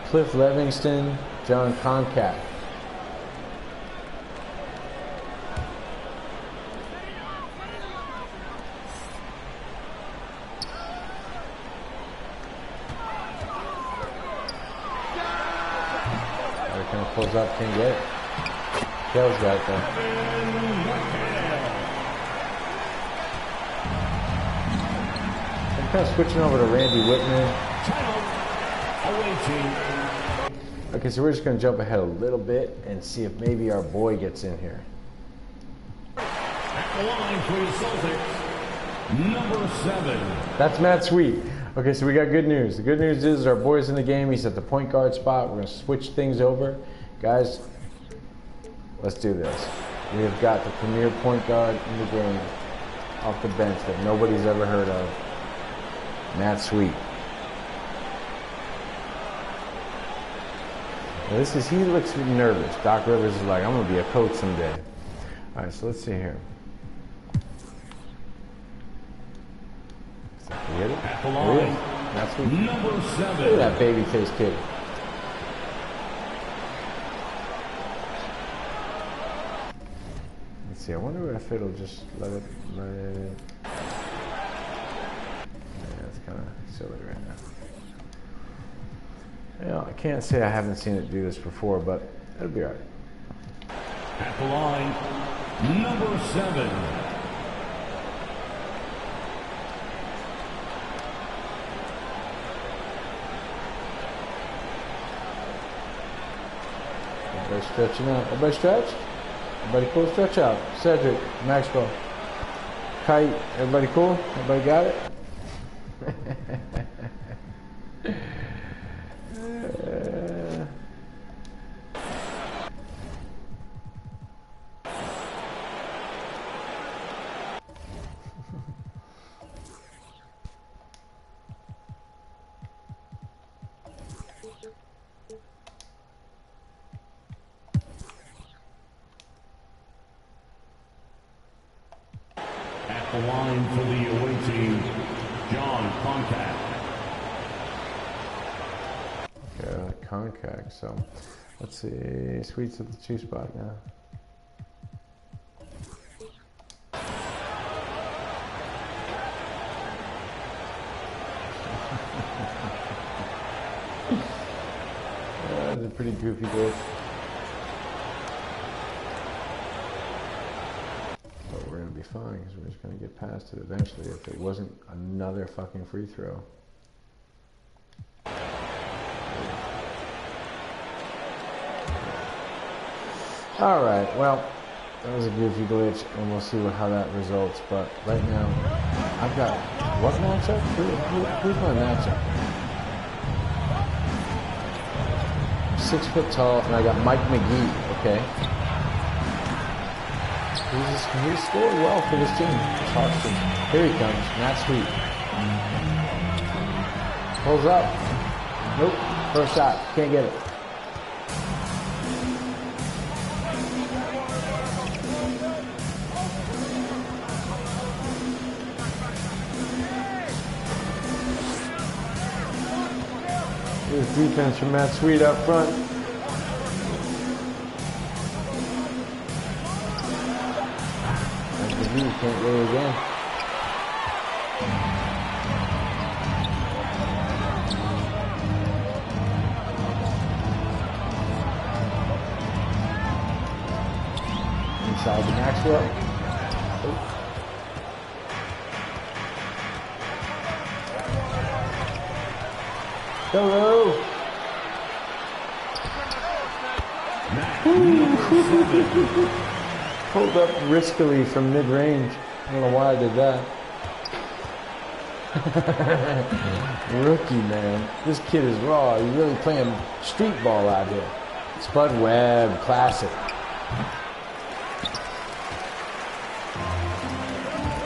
Cliff Livingston John Concat. Kind of pulls up, can't get it. Kale's got it though. I'm kind of switching over to Randy Whitman. Okay, so we're just going to jump ahead a little bit and see if maybe our boy gets in here. At the line for the Celtics, number 7. That's Matt Sweet. Okay, so we got good news. The good news is our boy's in the game. He's at the point guard spot. We're going to switch things over. Guys, let's do this. We have got the premier point guard in the game off the bench that nobody's ever heard of. Matt Sweet. Now he looks nervous. Doc Rivers is like, I'm going to be a coach someday. All right, so let's see here. Get it? At the line, That's sweet. number 7. Look at that baby face kid. Let's see. I wonder if it'll just let it. Yeah, it's kind of silly right now. You know, I can't say I haven't seen it do this before, but it'll be all right. At the line, number 7. Everybody stretching out. Everybody stretch? Everybody cool? Stretch out. Cedric, Maxwell, Kite. Everybody cool? Everybody got it? At the line for the away team, John Concat. Okay, Concac. So let's see. Sweet's at the 2 spot now. That's a pretty goofy glitch. But we're going to be fine because we're just going to get past it eventually if it wasn't another fucking free throw. All right, well, that was a goofy glitch, and we'll see how that results. But right now, I've got what matchup? Who's my matchup? 6 foot tall, and I got Mike McGee. Okay, he's scored well for this team. Austin. Here he comes, Matt Sweet. Pulls up. Nope. First shot, can't get it. Here's defense from Matt Sweet up front. That's the view, can't get it again. Inside to Maxwell. Oh. Hello. Pulled up riskily from mid-range. I don't know why I did that. Rookie, man. This kid is raw. He's really playing street ball out here. Spud Webb, classic.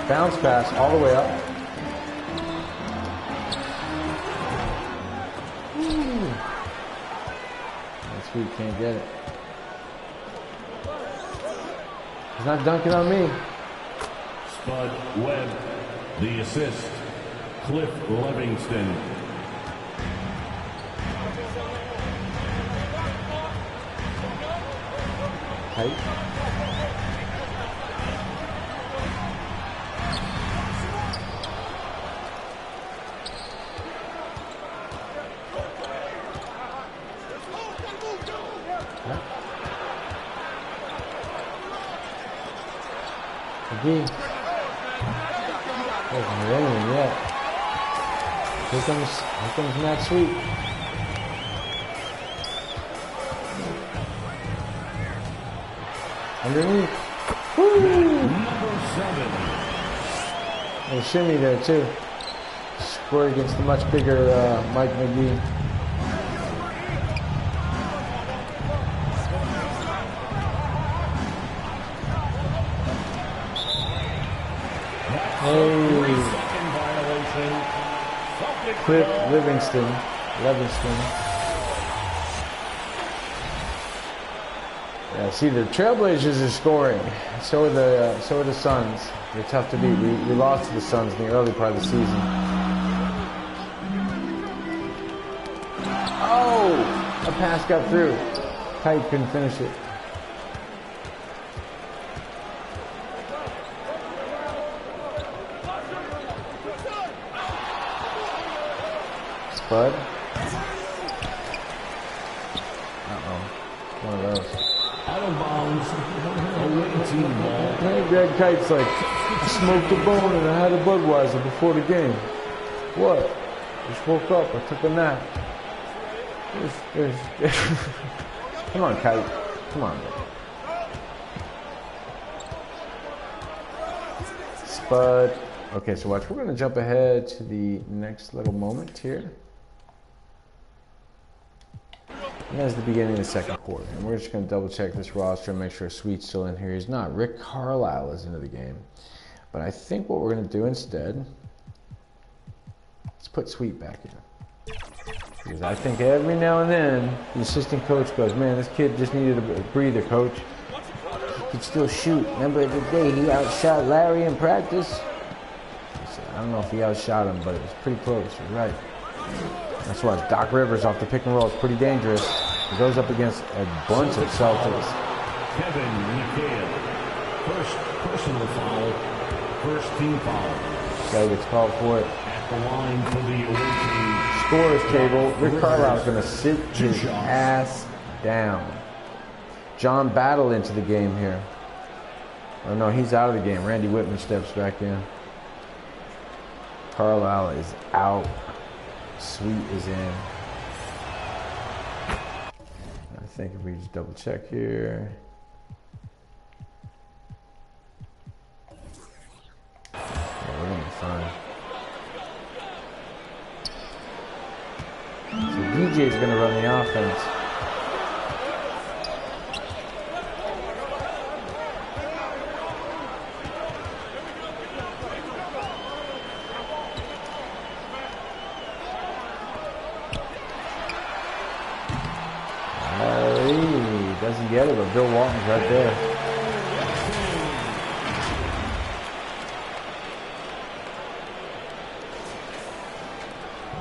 Bounce pass all the way up. Sweet can't get it. He's not dunking on me. Spud Webb, the assist. Cliff Livingston. Tight. Again. Wasn't raining yet. Here comes Matt Sweet. Underneath. Woo! Number 7. A shimmy there too. Score against the much bigger Mike McGee. Hey. Cliff Livingston. Yeah, see, the Trailblazers are scoring. So are the Suns. They're tough to beat. We lost to the Suns in the early part of the season. Oh, a pass got through. Kite couldn't finish it. Spud. One of those. Out of bounds. Away team ball. Hey, Greg Kite's like, I smoked a bone and I had a Budweiser before the game. What? Just woke up. I took a nap. Come on, Kite. Come on, man. Spud. Okay, so watch. We're going to jump ahead to the next little moment here. And that's the beginning of the second quarter. And we're just going to double check this roster and make sure Sweet's still in here. He's not. Rick Carlisle is into the game. But I think what we're going to do instead, let's put Sweet back in. Because I think every now and then, the assistant coach goes, man, this kid just needed a breather, coach. He could still shoot. Remember the day he outshot Larry in practice? I don't know if he outshot him, but it was pretty close. You're right. That's why Doc Rivers off the pick and roll is pretty dangerous. He goes up against a bunch of Celtics. Kevin McHale. First personal foul. First team foul. Guy gets called for it. At the line for the away team. Scores table. Rick Carlisle's going to sit his ass down. John Battle into the game here. Oh no, he's out of the game. Randy Whitman steps back in. Carlisle is out. Sweet is in. I think if we just double check here. Yeah, we're gonna be fine. So DJ's gonna run the offense. Doesn't get it, but Bill Walton's right there.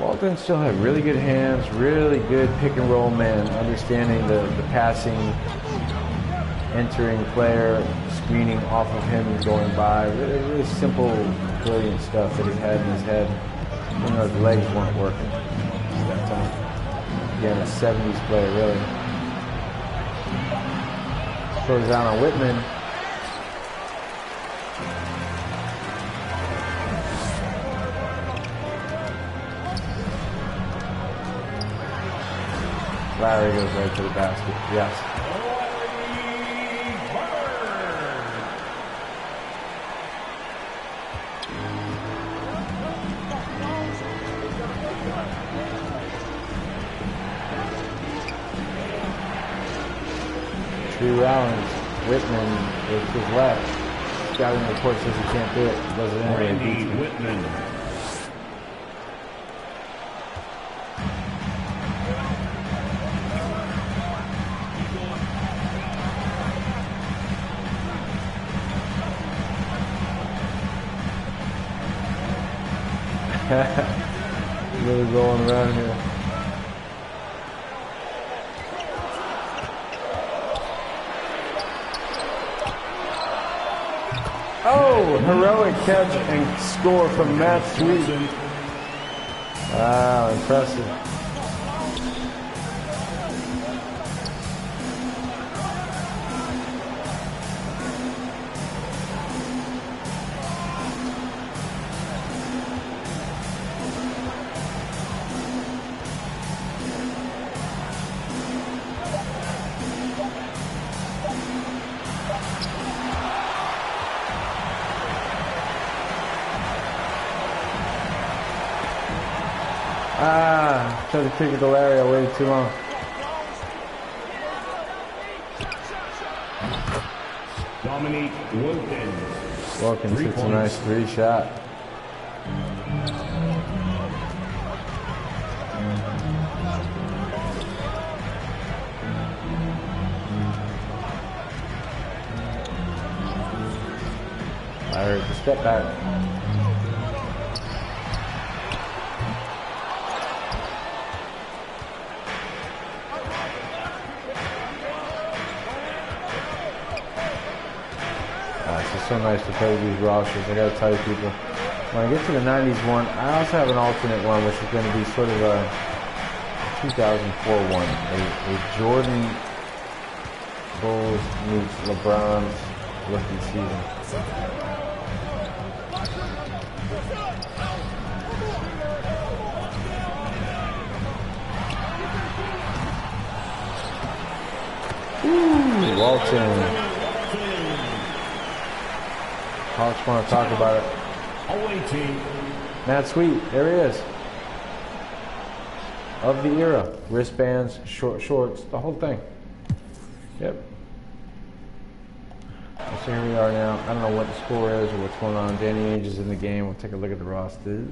Walton still had really good hands, really good pick and roll man, understanding the passing, entering player, screening off of him and going by. Really simple, brilliant stuff that he had in his head. Even though his legs weren't working at that time. Again, a 70s player, really. Throws down on Whitman. Larry goes right to the basket. Yes. Drew Rollins, Whitman with his left. Scouting report says he can't do it. He does it anyway. Randy Whitman. Really rolling around here. Oh, heroic catch and score from Matt Sweet. Wow, impressive. Tried to kick it to Larry, I waited too long. Dominique Wilkins. Wilkins hits a nice 3-shot. Larry, the step back. It's so nice to play with these rosters. I gotta tell you people, when I get to the 90s one, I also have an alternate one, which is going to be sort of a 2004 one, a Jordan Bulls meets LeBron's rookie season. Ooh, Walton. Hawks want to talk about it. Matt Sweet, there he is. Of the era. Wristbands, shorts, the whole thing. Yep. So here we are now. I don't know what the score is or what's going on. Danny Ainge is in the game. We'll take a look at the rosters.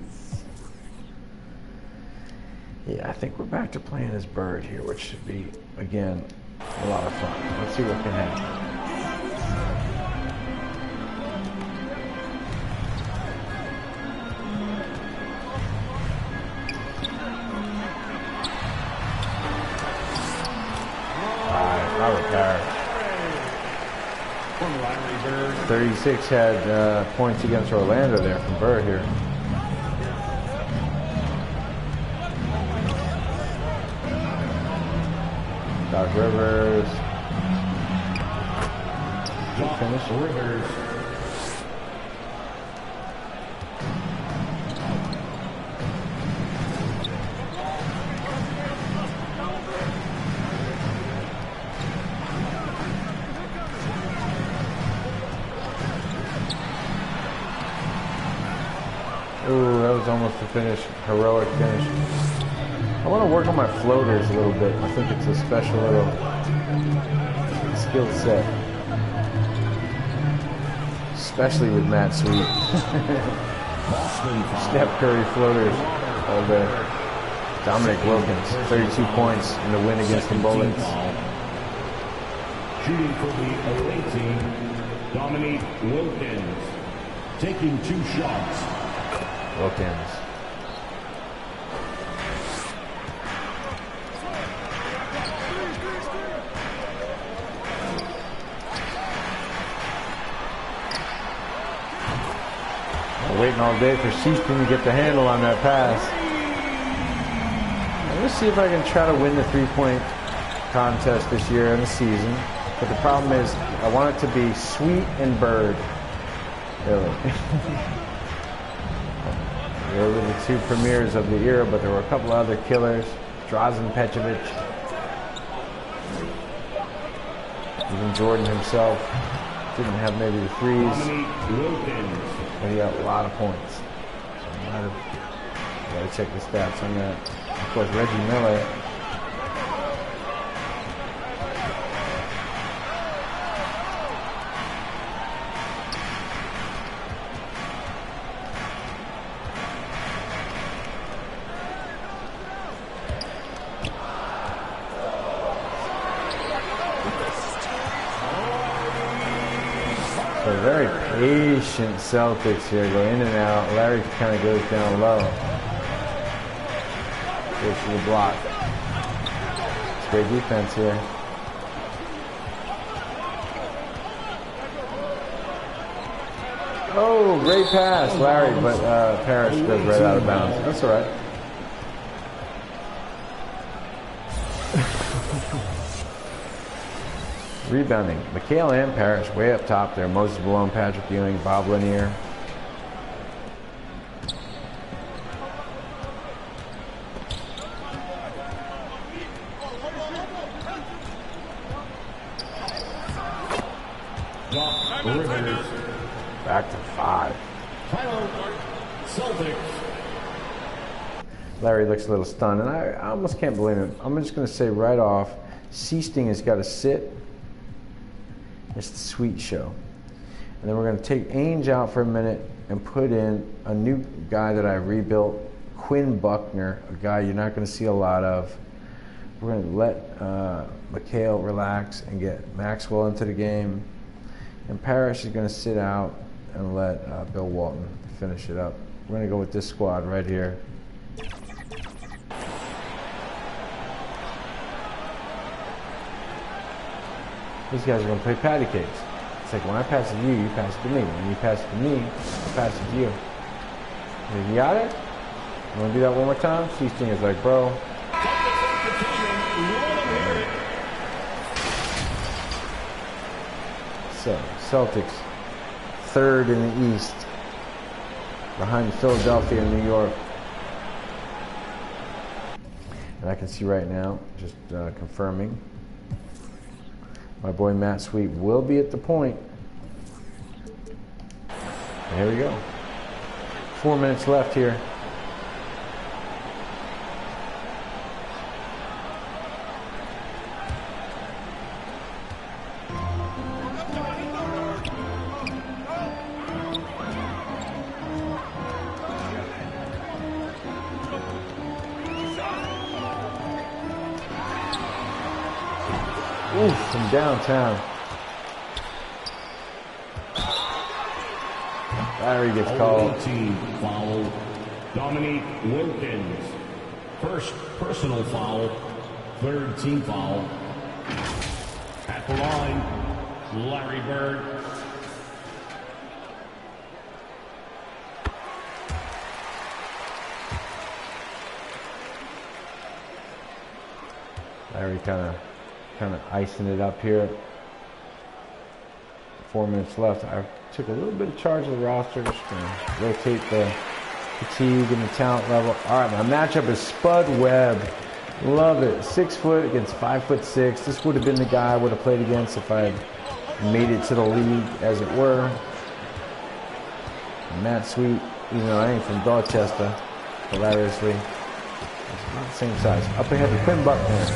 Yeah, I think we're back to playing as Bird here, which should be, again, a lot of fun. Let's see what can happen. Robert Barrett. 36 had points against Orlando there from Bird here. Doc Rivers. Good finish. Rivers. Ooh, that was almost a finish. Heroic finish. I want to work on my floaters a little bit. I think it's a special little skill set. Especially with Matt Sweet. Steph Curry floaters all day. Dominic Wilkins, 32 points in the win against the Bullets. Shooting for the away team, Dominique Wilkins. Taking 2 shots. Wilkins. Waiting all day for Seaston to get the handle on that pass. I'm going to see if I can try to win the 3-point contest this year in the season. But the problem is, I want it to be Sweet and Bird. Really. They were the 2 premiers of the era, but there were a couple other killers. Drazen Petrovic. Even Jordan himself didn't have maybe the threes. But he got a lot of points. So I might have got to check the stats on that. Of course, Reggie Miller. So very patient Celtics here, go in and out. Larry kind of goes down low. Goes to the block. It's great defense here. Oh, great pass, Larry, but Parrish goes right out of bounds. That's all right. Rebounding. McHale and Parrish way up top there. Moses Malone, Patrick Ewing, Bob Lanier. Back to 5. Larry looks a little stunned, and I almost can't believe it. I'm just going to say right off, Seasting has got to sit. It's the sweet show. And then we're going to take Ainge out for a minute and put in a new guy that I rebuilt, Quinn Buckner, a guy you're not going to see a lot of. We're going to let McHale relax and get Maxwell into the game. And Parrish is going to sit out and let Bill Walton finish it up. We're going to go with this squad right here. These guys are going to play patty cakes. It's like when I pass it to you, you pass it to me. When you pass it to me, I pass it to you. You got it? You want to do that one more time? Seasting is like, bro. So, Celtics, 3rd in the East, behind Philadelphia and New York. And I can see right now, just confirming, my boy Matt Sweet will be at the point. And here we go. 4 minutes left here. Ooh, from downtown. Larry gets called. Team foul. Dominique Wilkins. First personal foul. 3rd team foul. At the line, Larry Bird. Larry kind of icing it up here. 4 minutes left. I took a little bit of charge of the roster. Just gonna rotate the fatigue and the talent level. All right, my matchup is Spud Webb. Love it. 6 foot against 5'6". This would have been the guy I would have played against if I had made it to the league, as it were. Matt Sweet, even though I ain't from Dorchester, hilariously, it's not the same size. Up ahead to Quinn Buckner.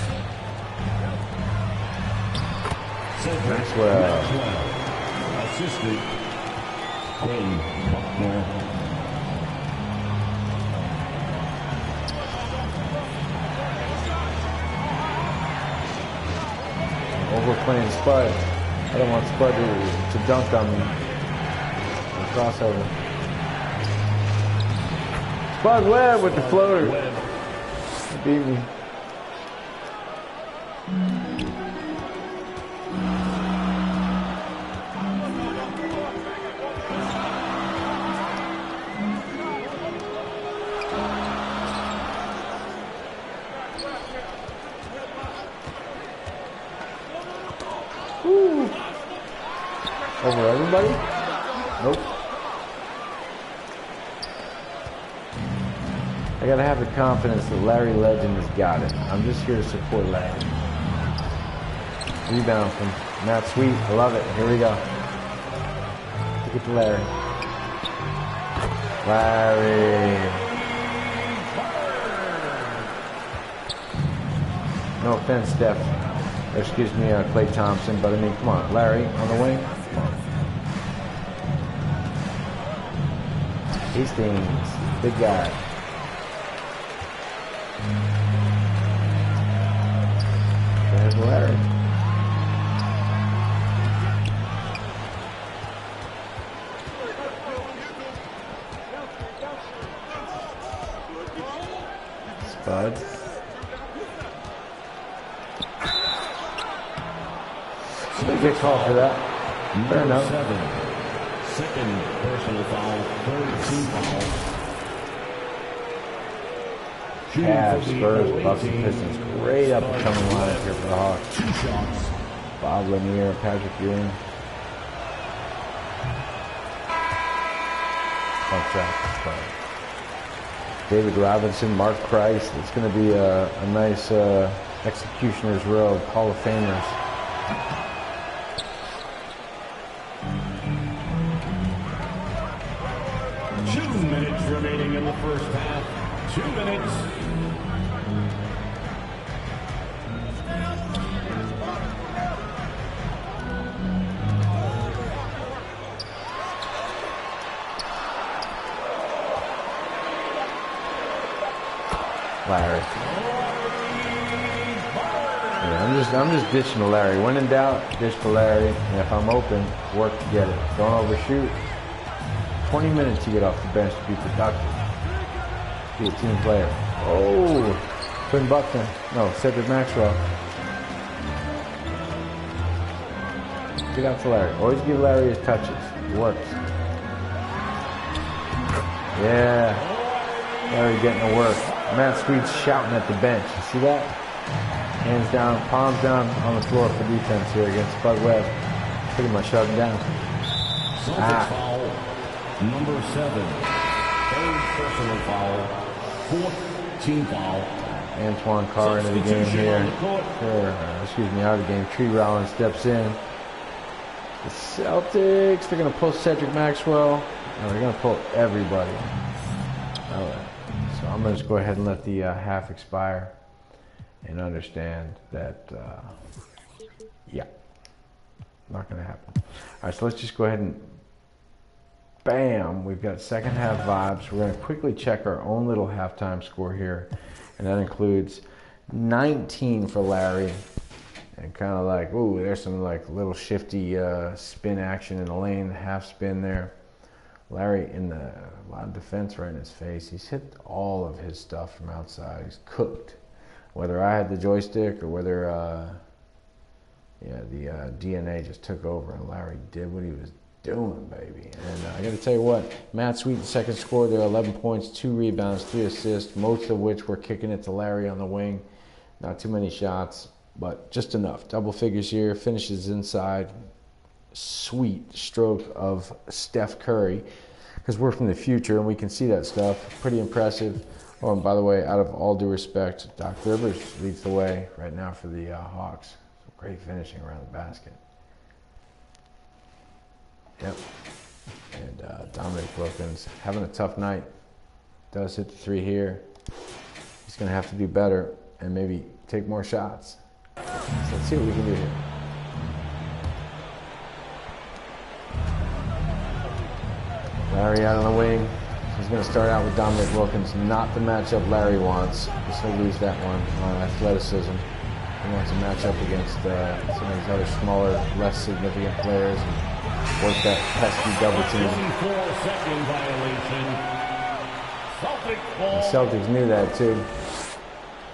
Maxwell. Assisted Quinn Buckner. Overplaying Spud. I don't want Spud to dunk on me. And crossover. Spud Webb with the floater. Beat me. Woo. Over everybody? Nope. I gotta have the confidence that Larry Legend has got it. I'm just here to support Larry. Rebound from Matt Sweet. I love it. Here we go. Look at Larry. Larry. No offense, Steph. Excuse me, Klay Thompson, but I mean, come on, Larry on the wing. Come on. Hastings, big guy. There's Larry. Spud. Get called for that. Fair enough. Second personal foul, third team foul. Cavs, Spurs, Bucks, and Pistons. Great up-and-coming lineup here for the Hawks. 2 shots. Bob Lanier, Patrick Ewing. David Robinson, Mark Price. It's going to be a nice executioner's row, Hall of Famers. Two minutes remaining in the first half. 2 minutes. Larry. Yeah, I'm just ditching to Larry. When in doubt, ditch to Larry. And if I'm open, work to get it. Don't overshoot. 20 minutes to get off the bench to be productive. Be a team player. Oh, Quinn Buckner. No, Cedric Maxwell. Get out to Larry. Always give Larry his touches. It works. Yeah. Larry getting to work. Matt Sweet's shouting at the bench. You see that? Hands down, palms down on the floor for defense here against Bud Webb. Pretty much shut him down. Foul, number 7. Third personal foul. Fourth team foul. Antoine Carr into the game here. Out of the game. Tree Rollins steps in. The Celtics, they're going to pull Cedric Maxwell. No, they're going to pull everybody. All right. So I'm going to just go ahead and let the half expire and understand that, yeah, not going to happen. All right, so let's just go ahead and, bam, we've got second half vibes. We're going to quickly check our own little halftime score here, and that includes 19 for Larry, and kind of like, ooh, there's some like little shifty spin action in the lane, half spin there. Larry in a lot of defense right in his face. He's hit all of his stuff from outside. He's cooked. Whether I had the joystick or whether, the DNA just took over and Larry did what he was doing, baby. And I got to tell you what, Matt Sweet, the second score there, 11 points, 2 rebounds, 3 assists, most of which were kicking it to Larry on the wing. Not too many shots, but just enough. Double figures here, finishes inside. Sweet stroke of Steph Curry, because we're from the future and we can see that stuff. Pretty impressive. Oh, and by the way, out of all due respect, Doc Rivers leads the way right now for the Hawks. So great finishing around the basket. Yep. And Dominic Wilkins having a tough night. Does hit the 3 here. He's going to have to do better and maybe take more shots. So let's see what we can do here. Larry out on the wing. He's going to start out with Dominic Wilkins. Not the matchup Larry wants. He's going to lose that one on athleticism. He wants a matchup against some of these other smaller, less significant players and work that pesky double team. 54-second violation. The Celtics knew that too.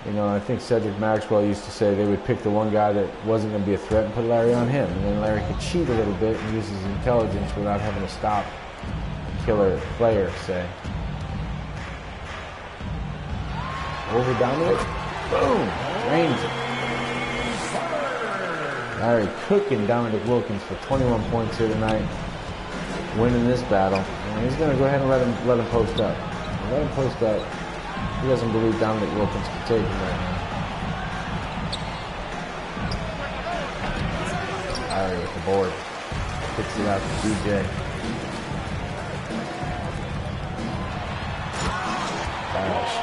You know, I think Cedric Maxwell used to say they would pick the one guy that wasn't going to be a threat and put Larry on him. And then Larry could cheat a little bit and use his intelligence without having to stop a killer player, say. Over Dominic. Boom. Range it. Larry cooking Dominic Wilkins for 21 points here tonight. Winning this battle. And he's going to go ahead and let him post up. Let him post up. He doesn't believe Dominic Wilkins can take him right now. Larry with the board. Kicks it out to DJ. Bash.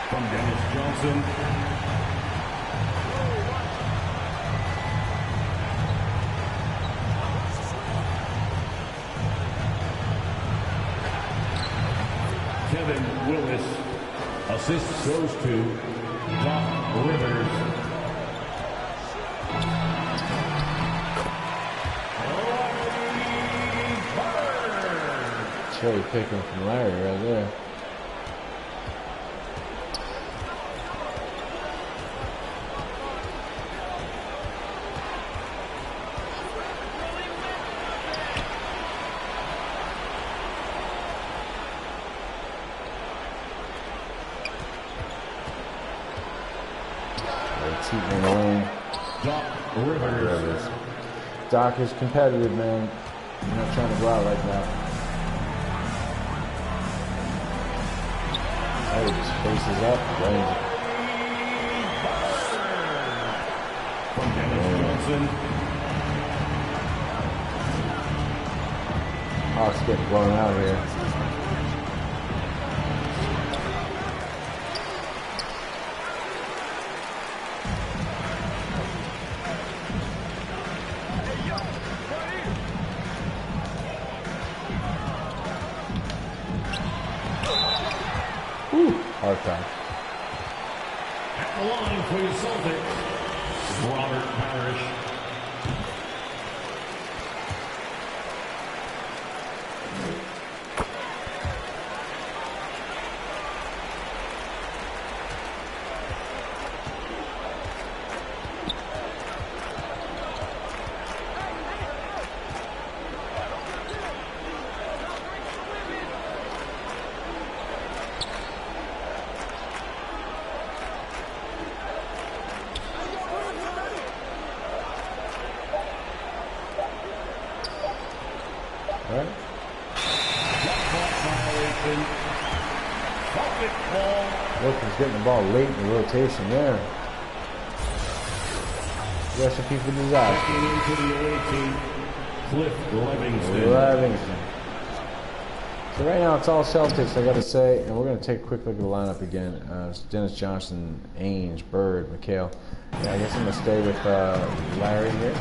From Dennis Johnson. Kevin Willis. Assist goes to Doc Rivers. Cherry picking from Larry right there. Heat in the lane. Doc Rivers. Doc is competitive, man. You're not trying to go out like that. Oh, he just faces up. Right. From Dennis Johnson. Hawks getting blown out here. Hard time. At the line for your Celtics, Robert Parrish. Wilkins getting the ball late in the rotation there. Recipe for disaster. Into the away team, Cliff Livingston. So right now it's all Celtics, I got to say, and we're going to take a quick look at the lineup again. It's Dennis Johnson, Ainge, Bird, McHale. Yeah, I guess I'm going to stay with Larry here.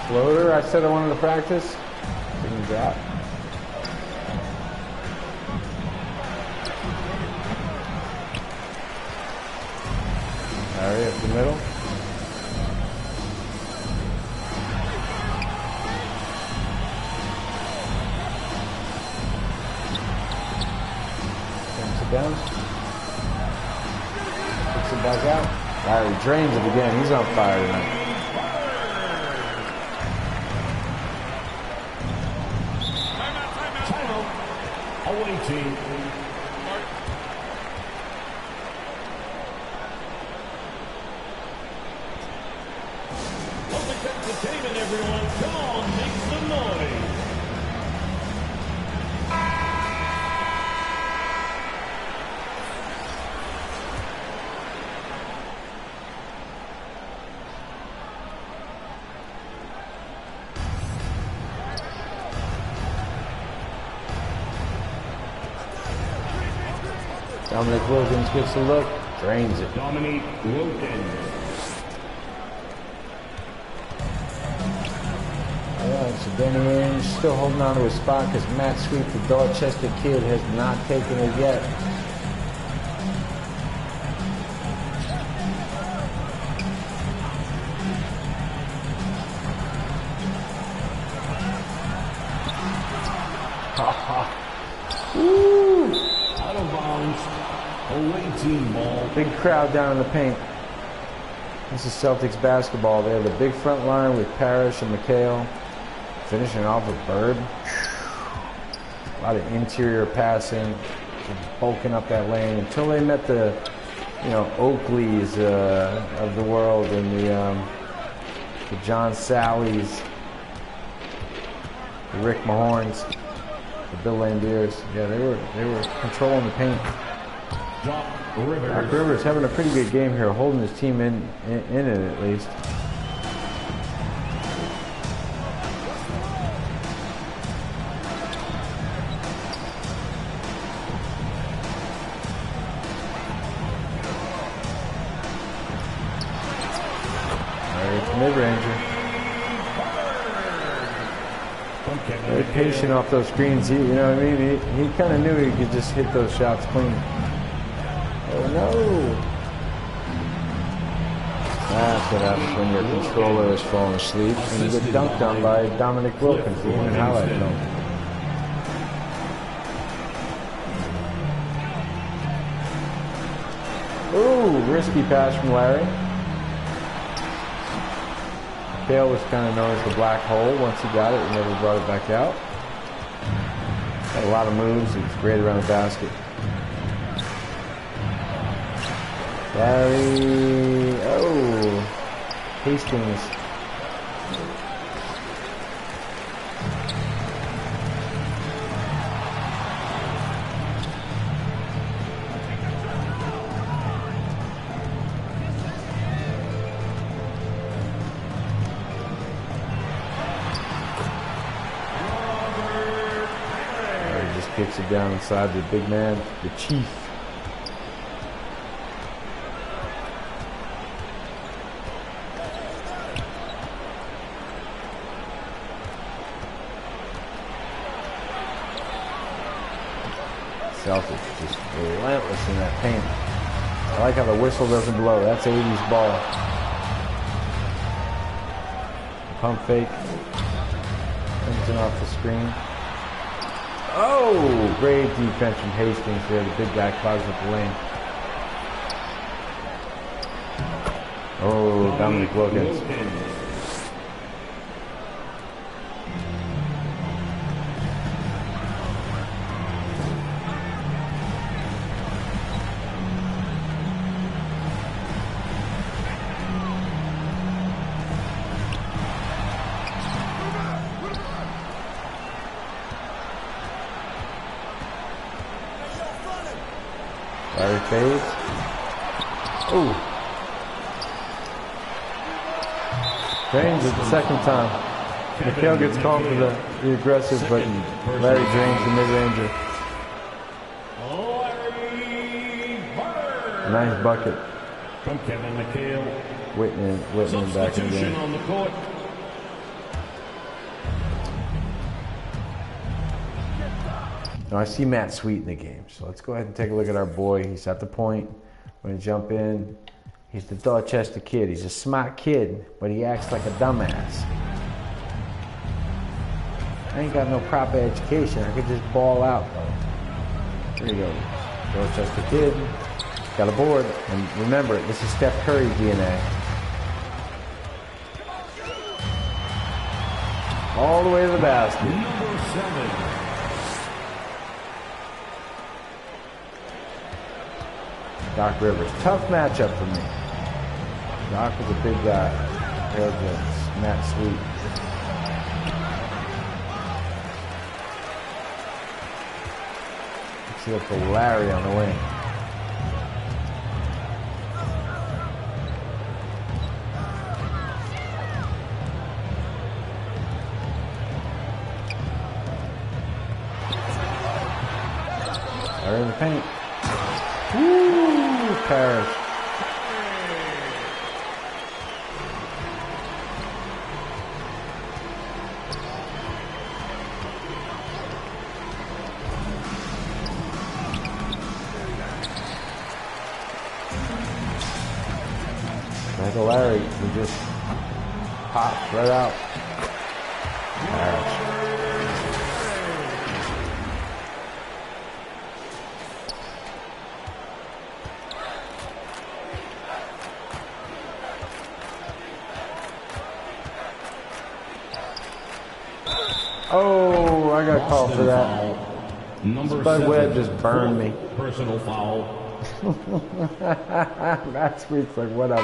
Floater, I said I wanted to practice. Didn't drop. Larry up the middle. Takes it down. Takes it back out. Larry drains it again. He's on fire tonight. Away team. Celtics entertainment, everyone. Come on, make some noise. Dominic Wilkins gets a look, drains it. Dominic Wilkins. Alright, so Danny Ainge still holding on to his spot because Matt Sweet, the Dorchester kid, has not taken it yet. Woo! Out of bounds. Away team ball. Big crowd down in the paint. This is Celtics basketball. They have the big front line with Parrish and McHale. Finishing off with Bird. A lot of interior passing. Bulking up that lane until they met the, Oakleys of the world and the John Sallies, the Rick Mahorns, the Bill Lambiers. Yeah, they were controlling the paint. Doc Rivers. Doc Rivers having a pretty good game here, holding his team in it at least. Mid-ranger. Very patient off those screens. He, you know what I mean? He kind of knew he could just hit those shots clean. Oh no! That's what happens when your controller is falling asleep and you get dunked on by Dominic Wilkins, the human highlight film. Ooh, risky pass from Larry. Bale was kind of known as the black hole. Once he got it, he never brought it back out. Had a lot of moves. He's great around the basket. Larry. Oh, Hastings. Kicks it down inside the big man, the Chief. Celtics just relentless in that paint. I like how the whistle doesn't blow. That's 80s ball. Pump fake. Crimson off the screen. Oh, great defense from Hastings there. The big guy clogs up the lane. Oh, Dominic Wilkins. Larry fades. Ooh. Drains it the second time. McHale gets called for the aggressive, but Larry drains the mid-ranger. Nice bucket. From Kevin McHale. Whitman back in the game. On the court. Now I see Matt Sweet in the game, so let's go ahead and take a look at our boy. He's at the point. We're gonna jump in. He's the Dorchester kid. He's a smart kid, but he acts like a dumbass. I ain't got no proper education. I could just ball out though. There you go. Dorchester kid. Got a board. And remember, this is Steph Curry DNA. All the way to the basket. Number 7. Doc Rivers. Tough matchup for me. Doc was a big guy. Compared to Matt Sweet. Let's look for Larry on the wing. Larry in the paint. Woo! Parrish. Like a Larry, he just pops right out. Parrish. Oh, I got called for that. Number Bud 7. Webb just burned me. Personal foul. Matt Sweet's like, whatever.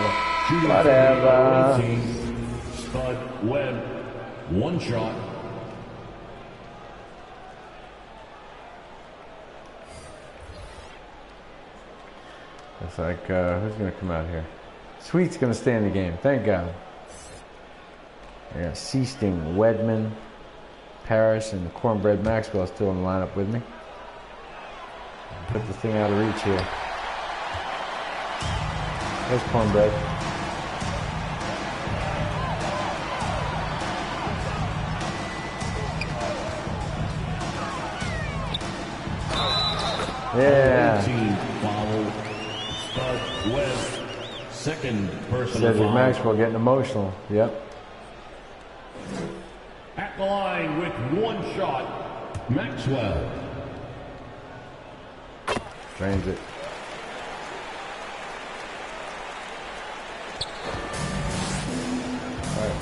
Shooting Whatever. 18. Spud Webb. One shot. It's like, who's going to come out here? Sweet's going to stay in the game. Thank God. I got Seasting, Wedman, Parrish, and the Cornbread Maxwell still in the lineup with me. Put the thing out of reach here. There's Cornbread. Yeah. 18 foul. Spud Webb. Second personal Cedric foul. Maxwell getting emotional. Yep. At the line with one shot, Maxwell. Drains it.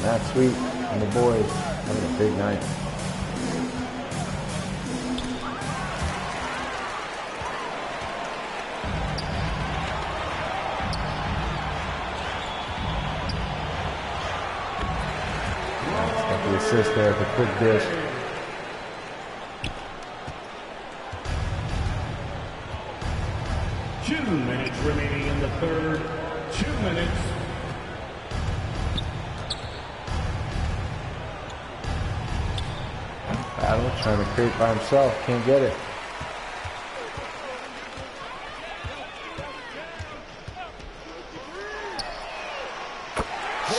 Matt Sweet and the boys having a big night. Got the assist there for quick dish. Remaining in the third, 2 minutes. Battle trying to create by himself, can't get it.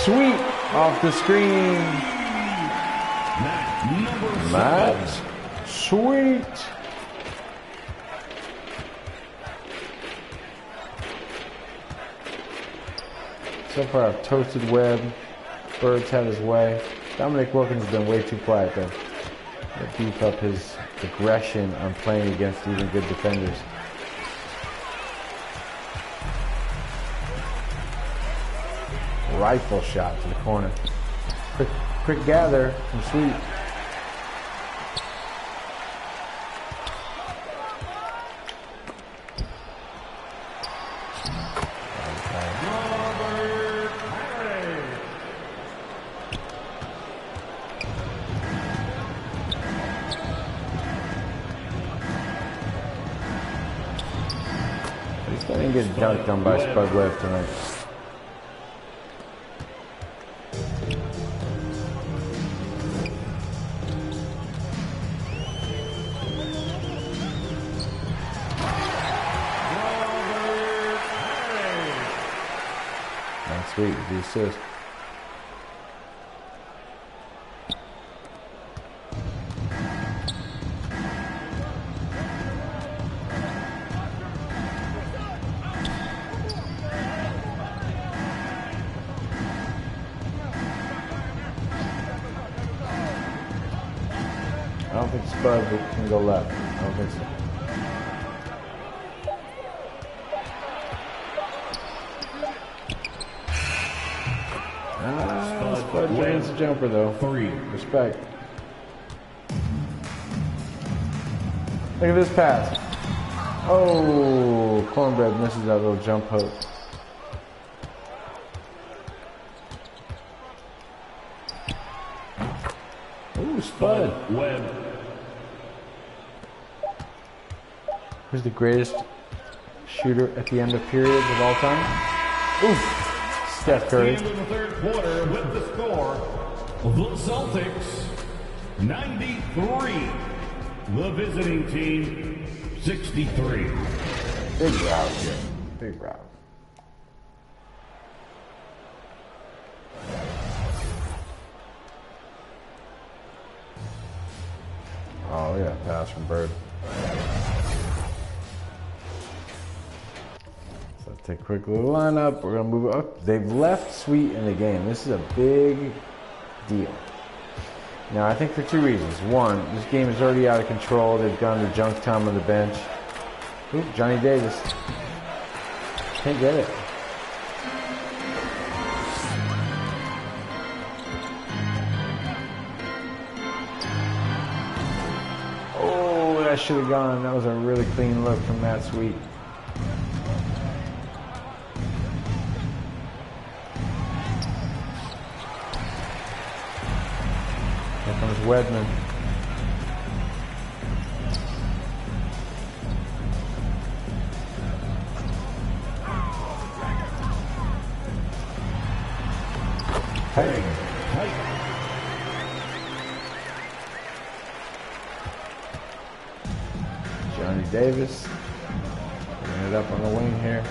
Sweet off the screen. Matt Sweet. So far, I've toasted Webb. Bird's had his way. Dominic Wilkins has been way too quiet, though. To beef up his aggression on playing against even good defenders. Rifle shot to the corner. Quick gather from Sweet. He's going to get dunked on by Spud Webb tonight. That's sweet with the assist. I don't think Spud can go left. I don't think so. Spud wins the jumper though. 3. Respect. Look at this pass. Oh, Cornbread misses that little jump hook. Ooh, Spud. Webb. Who's the greatest shooter at the end of periods of all time? Ooh, Steph Curry. At the end of the third quarter with the score, the Celtics 93, the visiting team 63. Big route here. Big route. Oh yeah, pass from Bird. So let's take a quick little lineup. We're gonna move up. They've left Sweet in the game. This is a big deal. Now I think for two reasons. One, this game is already out of control. They've gone to junk time on the bench. Oop, Johnny Davis. Can't get it. Oh, that should have gone. That was a really clean look from Matt Sweet. Here comes Wedman. Hey. Johnny Davis. Bringing it up on the wing here.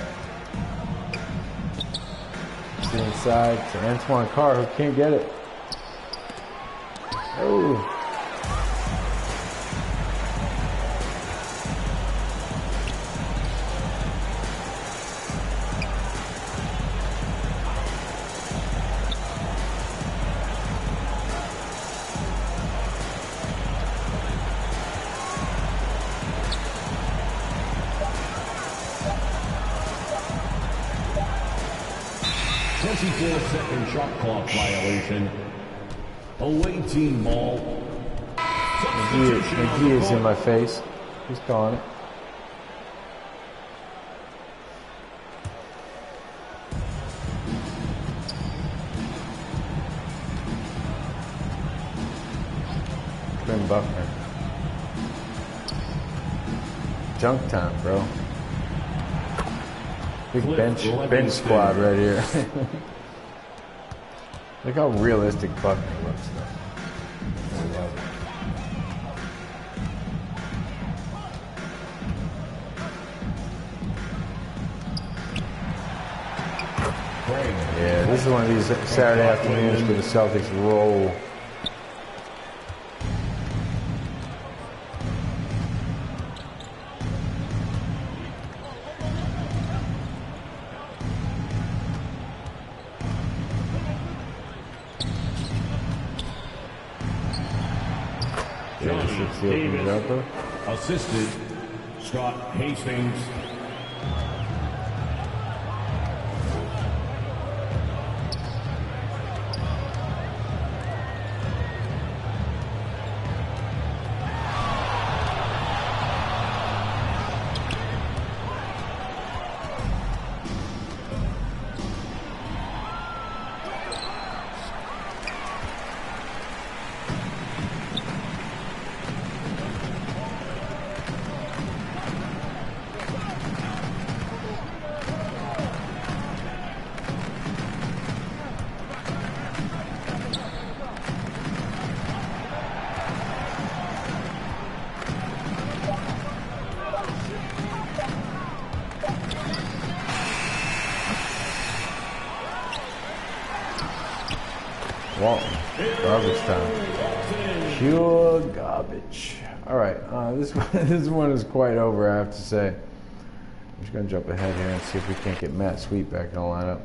To inside to Antoine Carr, who can't get it. Oh. 24-second shot clock violation. Away team ball. McGee is in my face. He's calling it. Quinn Buckner. Junk time, bro. Big bench squad right here. Look how realistic Buckner looks, though. I love it. Yeah, this is one of these Saturday afternoons where the Celtics roll. Davis assisted Scott Hastings. Walton, garbage time. Pure garbage. All right, this one is quite over, I have to say. I'm just gonna jump ahead here and see if we can't get Matt Sweet back in the lineup.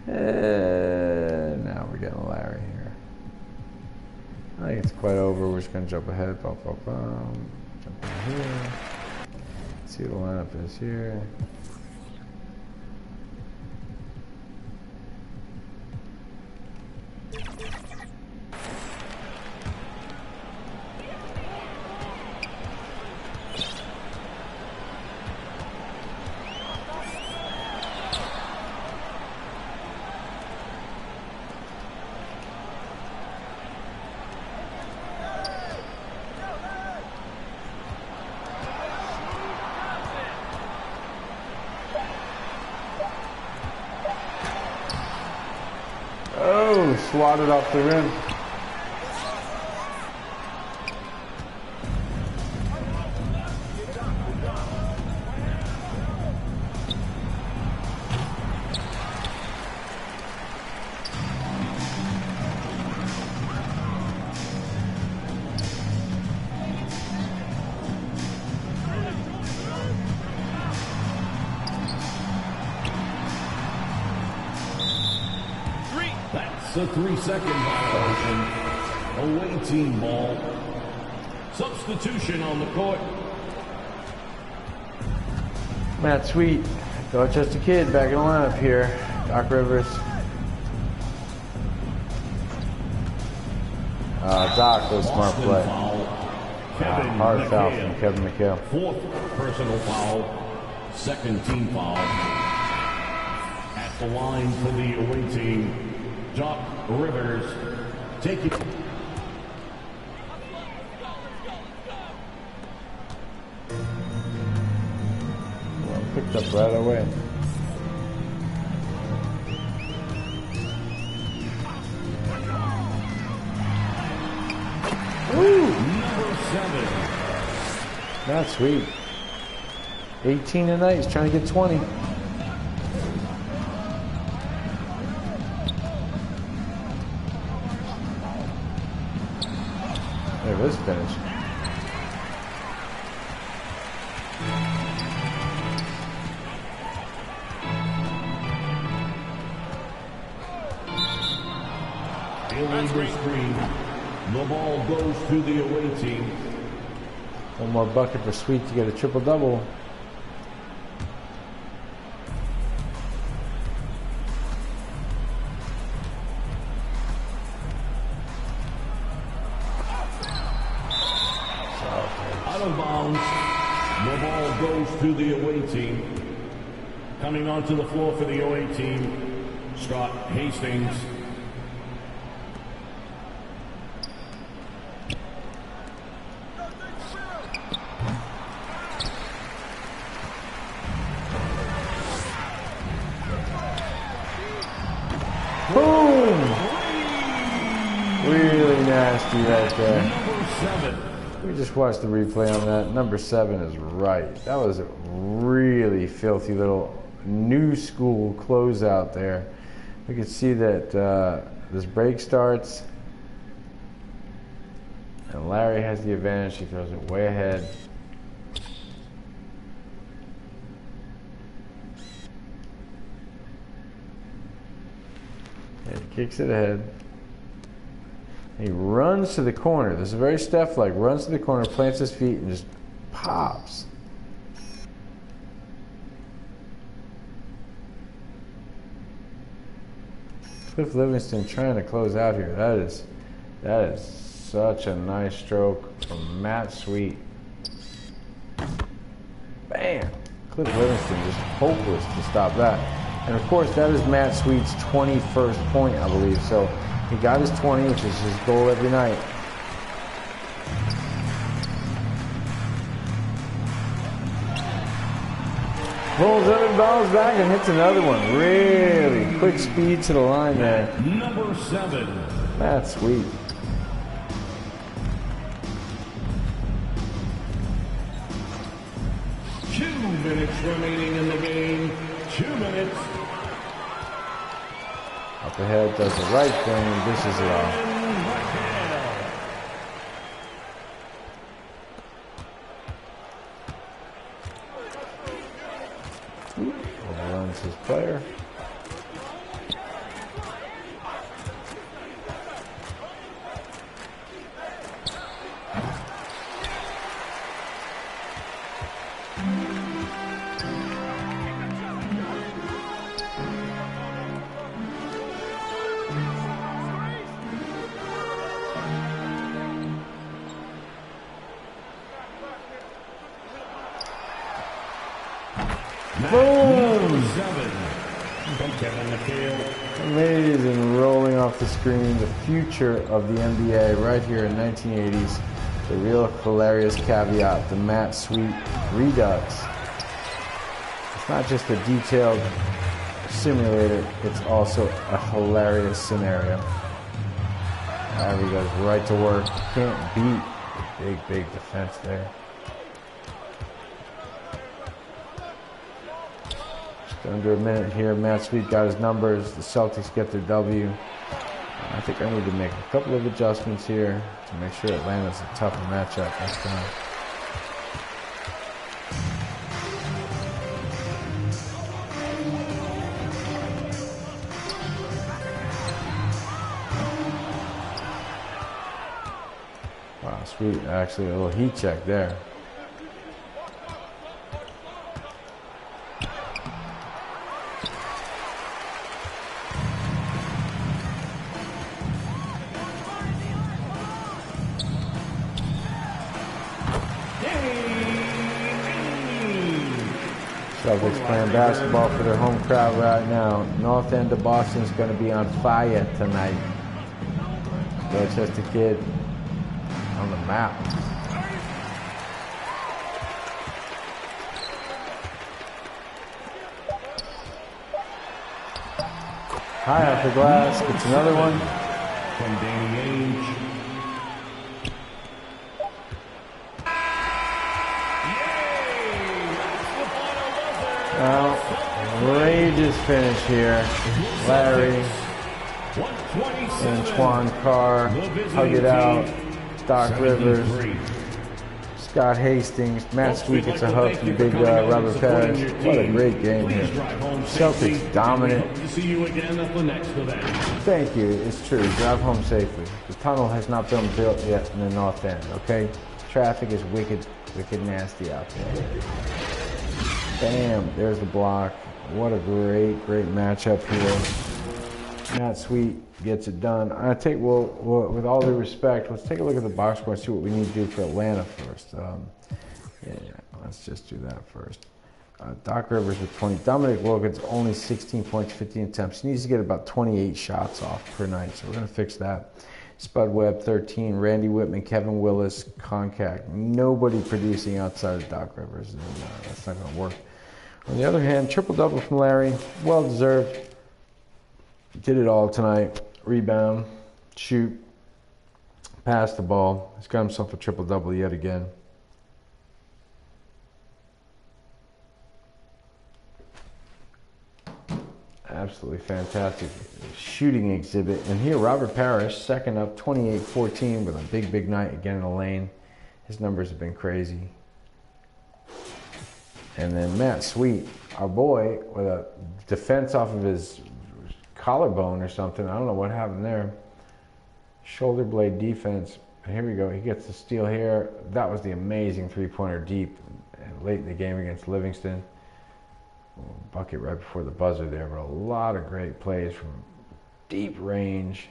And now we're getting Larry here. I think it's quite over. We're just gonna jump ahead. Jump in here. See what the lineup is here. Oh, swatted off the rim. That's a 3-second violation. Away team ball. Substitution on the court. Matt Sweet, Dorchester Kid back in the lineup here. Doc Rivers. Doc was smart play. Hard foul from Kevin McHale. Fourth personal foul. Second team foul. At the line for the away team, Doc Rivers taking. Well, picked up right away. Number 7. That's sweet. 18 tonight. He's trying to get 20. Look at this finish. Illegal screen. The ball goes to the away team. One more bucket for Sweet to get a triple-double. to the away team. Coming onto the floor for the away team, Scott Hastings. Boom! Really nasty right there. Number 7. We just watched the replay on that. Number 7 is right. That was a really filthy little new school closeout there. We can see that this break starts, and Larry has the advantage. He throws it way ahead. And he kicks it ahead. He runs to the corner. This is very Steph-like. Runs to the corner, plants his feet, and just pops. Cliff Livingston trying to close out here. That is such a nice stroke from Matt Sweet. Bam! Cliff Livingston just hopeless to stop that. And of course, that is Matt Sweet's 21st point, I believe. So he got his 20, which is his goal every night. Pulls up and balls back and hits another one. Really quick speed to the line there. Number 7. That's sweet. Two minutes remaining in the game. 2 minutes. Up ahead, does the right thing, dishes it off. Overruns his player. Boom! Amazing, rolling off the screen, the future of the NBA right here in 1980s. The real hilarious caveat, the Matt Sweet Redux. It's not just a detailed simulator, it's also a hilarious scenario. There he goes, right to work. Can't beat the big defense there. Under a minute here, Matt Sweet got his numbers. The Celtics get their W. I think I need to make a couple of adjustments here to make sure Atlanta's a tougher matchup next time. Wow, Sweet, actually a little heat check there. Celtics playing basketball for their home crowd right now. North end of Boston's going to be on fire tonight. Dorchester Kid on the map. High off the glass, gets another one. From Danny Ainge. Well, outrageous finish here. Larry, Antoine Carr, hug it out. Doc Rivers, Scott Hastings, Matt Sweet gets a hug from Big Robert Parrish. What a great game here. Celtics dominant. Thank you, it's true. Drive home safely. The tunnel has not been built yet in the North End, okay? Traffic is wicked nasty out there. Bam, there's the block. What a great matchup here. Matt Sweet gets it done. With all due respect, let's take a look at the box score and see what we need to do for Atlanta first. Yeah, let's just do that first. Doc Rivers with 20. Dominic Wilkins only 16 points, 15 attempts. He needs to get about 28 shots off per night, so we're going to fix that. Spud Webb, 13. Randy Whitman, Kevin Willis, Concac. Nobody producing outside of Doc Rivers, and that's not going to work. On the other hand, triple-double from Larry, well-deserved. Did it all tonight. Rebound, shoot, pass the ball. He's got himself a triple-double yet again. Absolutely fantastic shooting exhibit. And here, Robert Parrish, second up, 28-14 with a big night again in the lane. His numbers have been crazy. And then Matt Sweet, our boy, with a defense off of his collarbone or something. I don't know what happened there. Shoulder blade defense. And here we go. He gets the steal here. That was the amazing three-pointer deep late in the game against Livingston. Bucket right before the buzzer there, but a lot of great plays from deep range.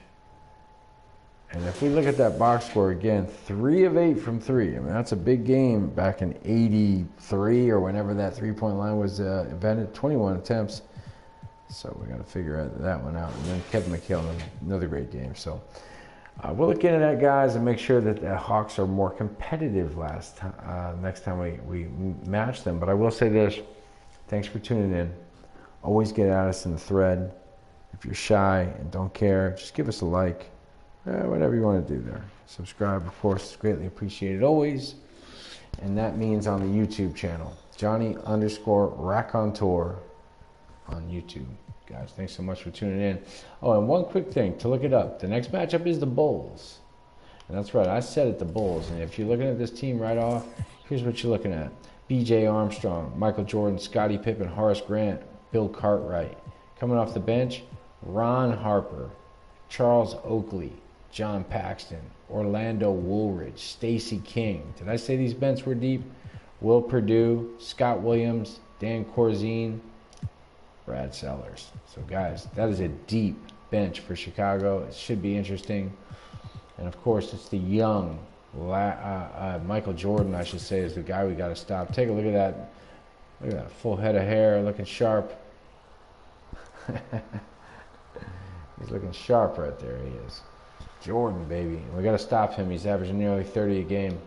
And if we look at that box score again, 3 of 8 from 3. I mean, that's a big game back in 83 or whenever that three-point line was invented. 21 attempts. So we got to figure that one out. And then Kevin McHale, another great game. So we'll look into that, guys, and make sure that the Hawks are more competitive next time we match them. But I will say this. Thanks for tuning in. Always get at us in the thread. If you're shy and don't care, just give us a like. Whatever you want to do there. Subscribe, of course, is greatly appreciated always. And that means on the YouTube channel, Johnny_Raconteur on YouTube. Guys, thanks so much for tuning in. Oh, and one quick thing to look it up. The next matchup is the Bulls. And that's right, I said it, the Bulls. And if you're looking at this team right off, here's what you're looking at. B.J. Armstrong, Michael Jordan, Scottie Pippen, Horace Grant, Bill Cartwright. Coming off the bench, Ron Harper, Charles Oakley, John Paxton, Orlando Woolridge, Stacey King. Did I say these benches were deep? Will Perdue, Scott Williams, Dan Corzine, Brad Sellers. So guys, that is a deep bench for Chicago. It should be interesting. And of course, it's the young Michael Jordan, I should say, is the guy we got to stop. Take a look at that. Look at that full head of hair, looking sharp. He's looking sharp right there. He is. Jordan, baby. We got to stop him. He's averaging nearly 30 a game.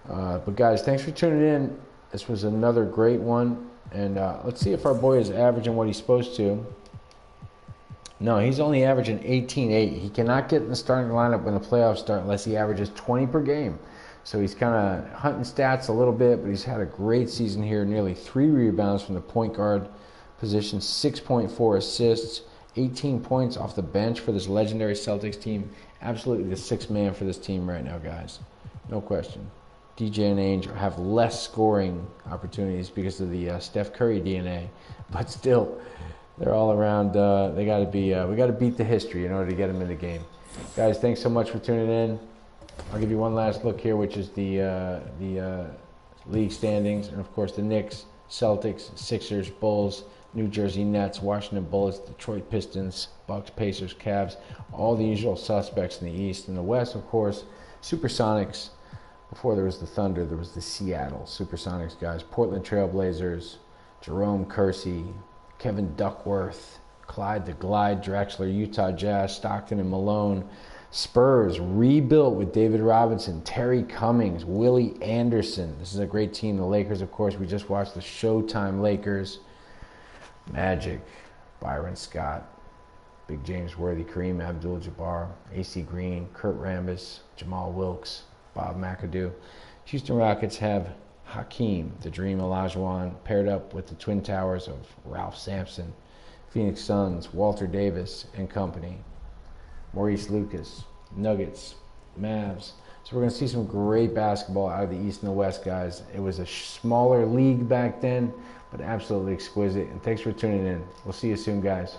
But guys, thanks for tuning in. This was another great one. And let's see if our boy is averaging what he's supposed to. No, he's only averaging 18-8. He cannot get in the starting lineup when the playoffs start unless he averages 20 per game. So he's kind of hunting stats a little bit, but he's had a great season here. Nearly 3 rebounds from the point guard position, 6.4 assists, 18 points off the bench for this legendary Celtics team. Absolutely the sixth man for this team right now, guys. No question. DJ and Ainge have less scoring opportunities because of the Steph Curry DNA, but still, they're all around. They got to be. We got to beat the history in order to get them in the game, guys. Thanks so much for tuning in. I'll give you one last look here, which is the league standings, and of course the Knicks, Celtics, Sixers, Bulls, New Jersey Nets, Washington Bullets, Detroit Pistons, Bucks, Pacers, Cavs, all the usual suspects in the East. In the West, of course, Supersonics. Before there was the Thunder, there was the Seattle Supersonics guys, Portland Trailblazers, Jerome Kersey, Kevin Duckworth, Clyde the Glide Drexler, Utah Jazz, Stockton and Malone, Spurs rebuilt with David Robinson, Terry Cummings, Willie Anderson. This is a great team. The Lakers, of course, we just watched the Showtime Lakers. Magic, Byron Scott, Big James Worthy, Kareem Abdul-Jabbar, AC Green, Kurt Rambis, Jamal Wilkes, Bob McAdoo. Houston Rockets have Hakeem, the Dream Olajuwon, paired up with the Twin Towers of Ralph Sampson. Phoenix Suns, Walter Davis and company. Maurice Lucas, Nuggets, Mavs. So we're going to see some great basketball out of the East and the West, guys. It was a smaller league back then, but absolutely exquisite. And thanks for tuning in. We'll see you soon, guys.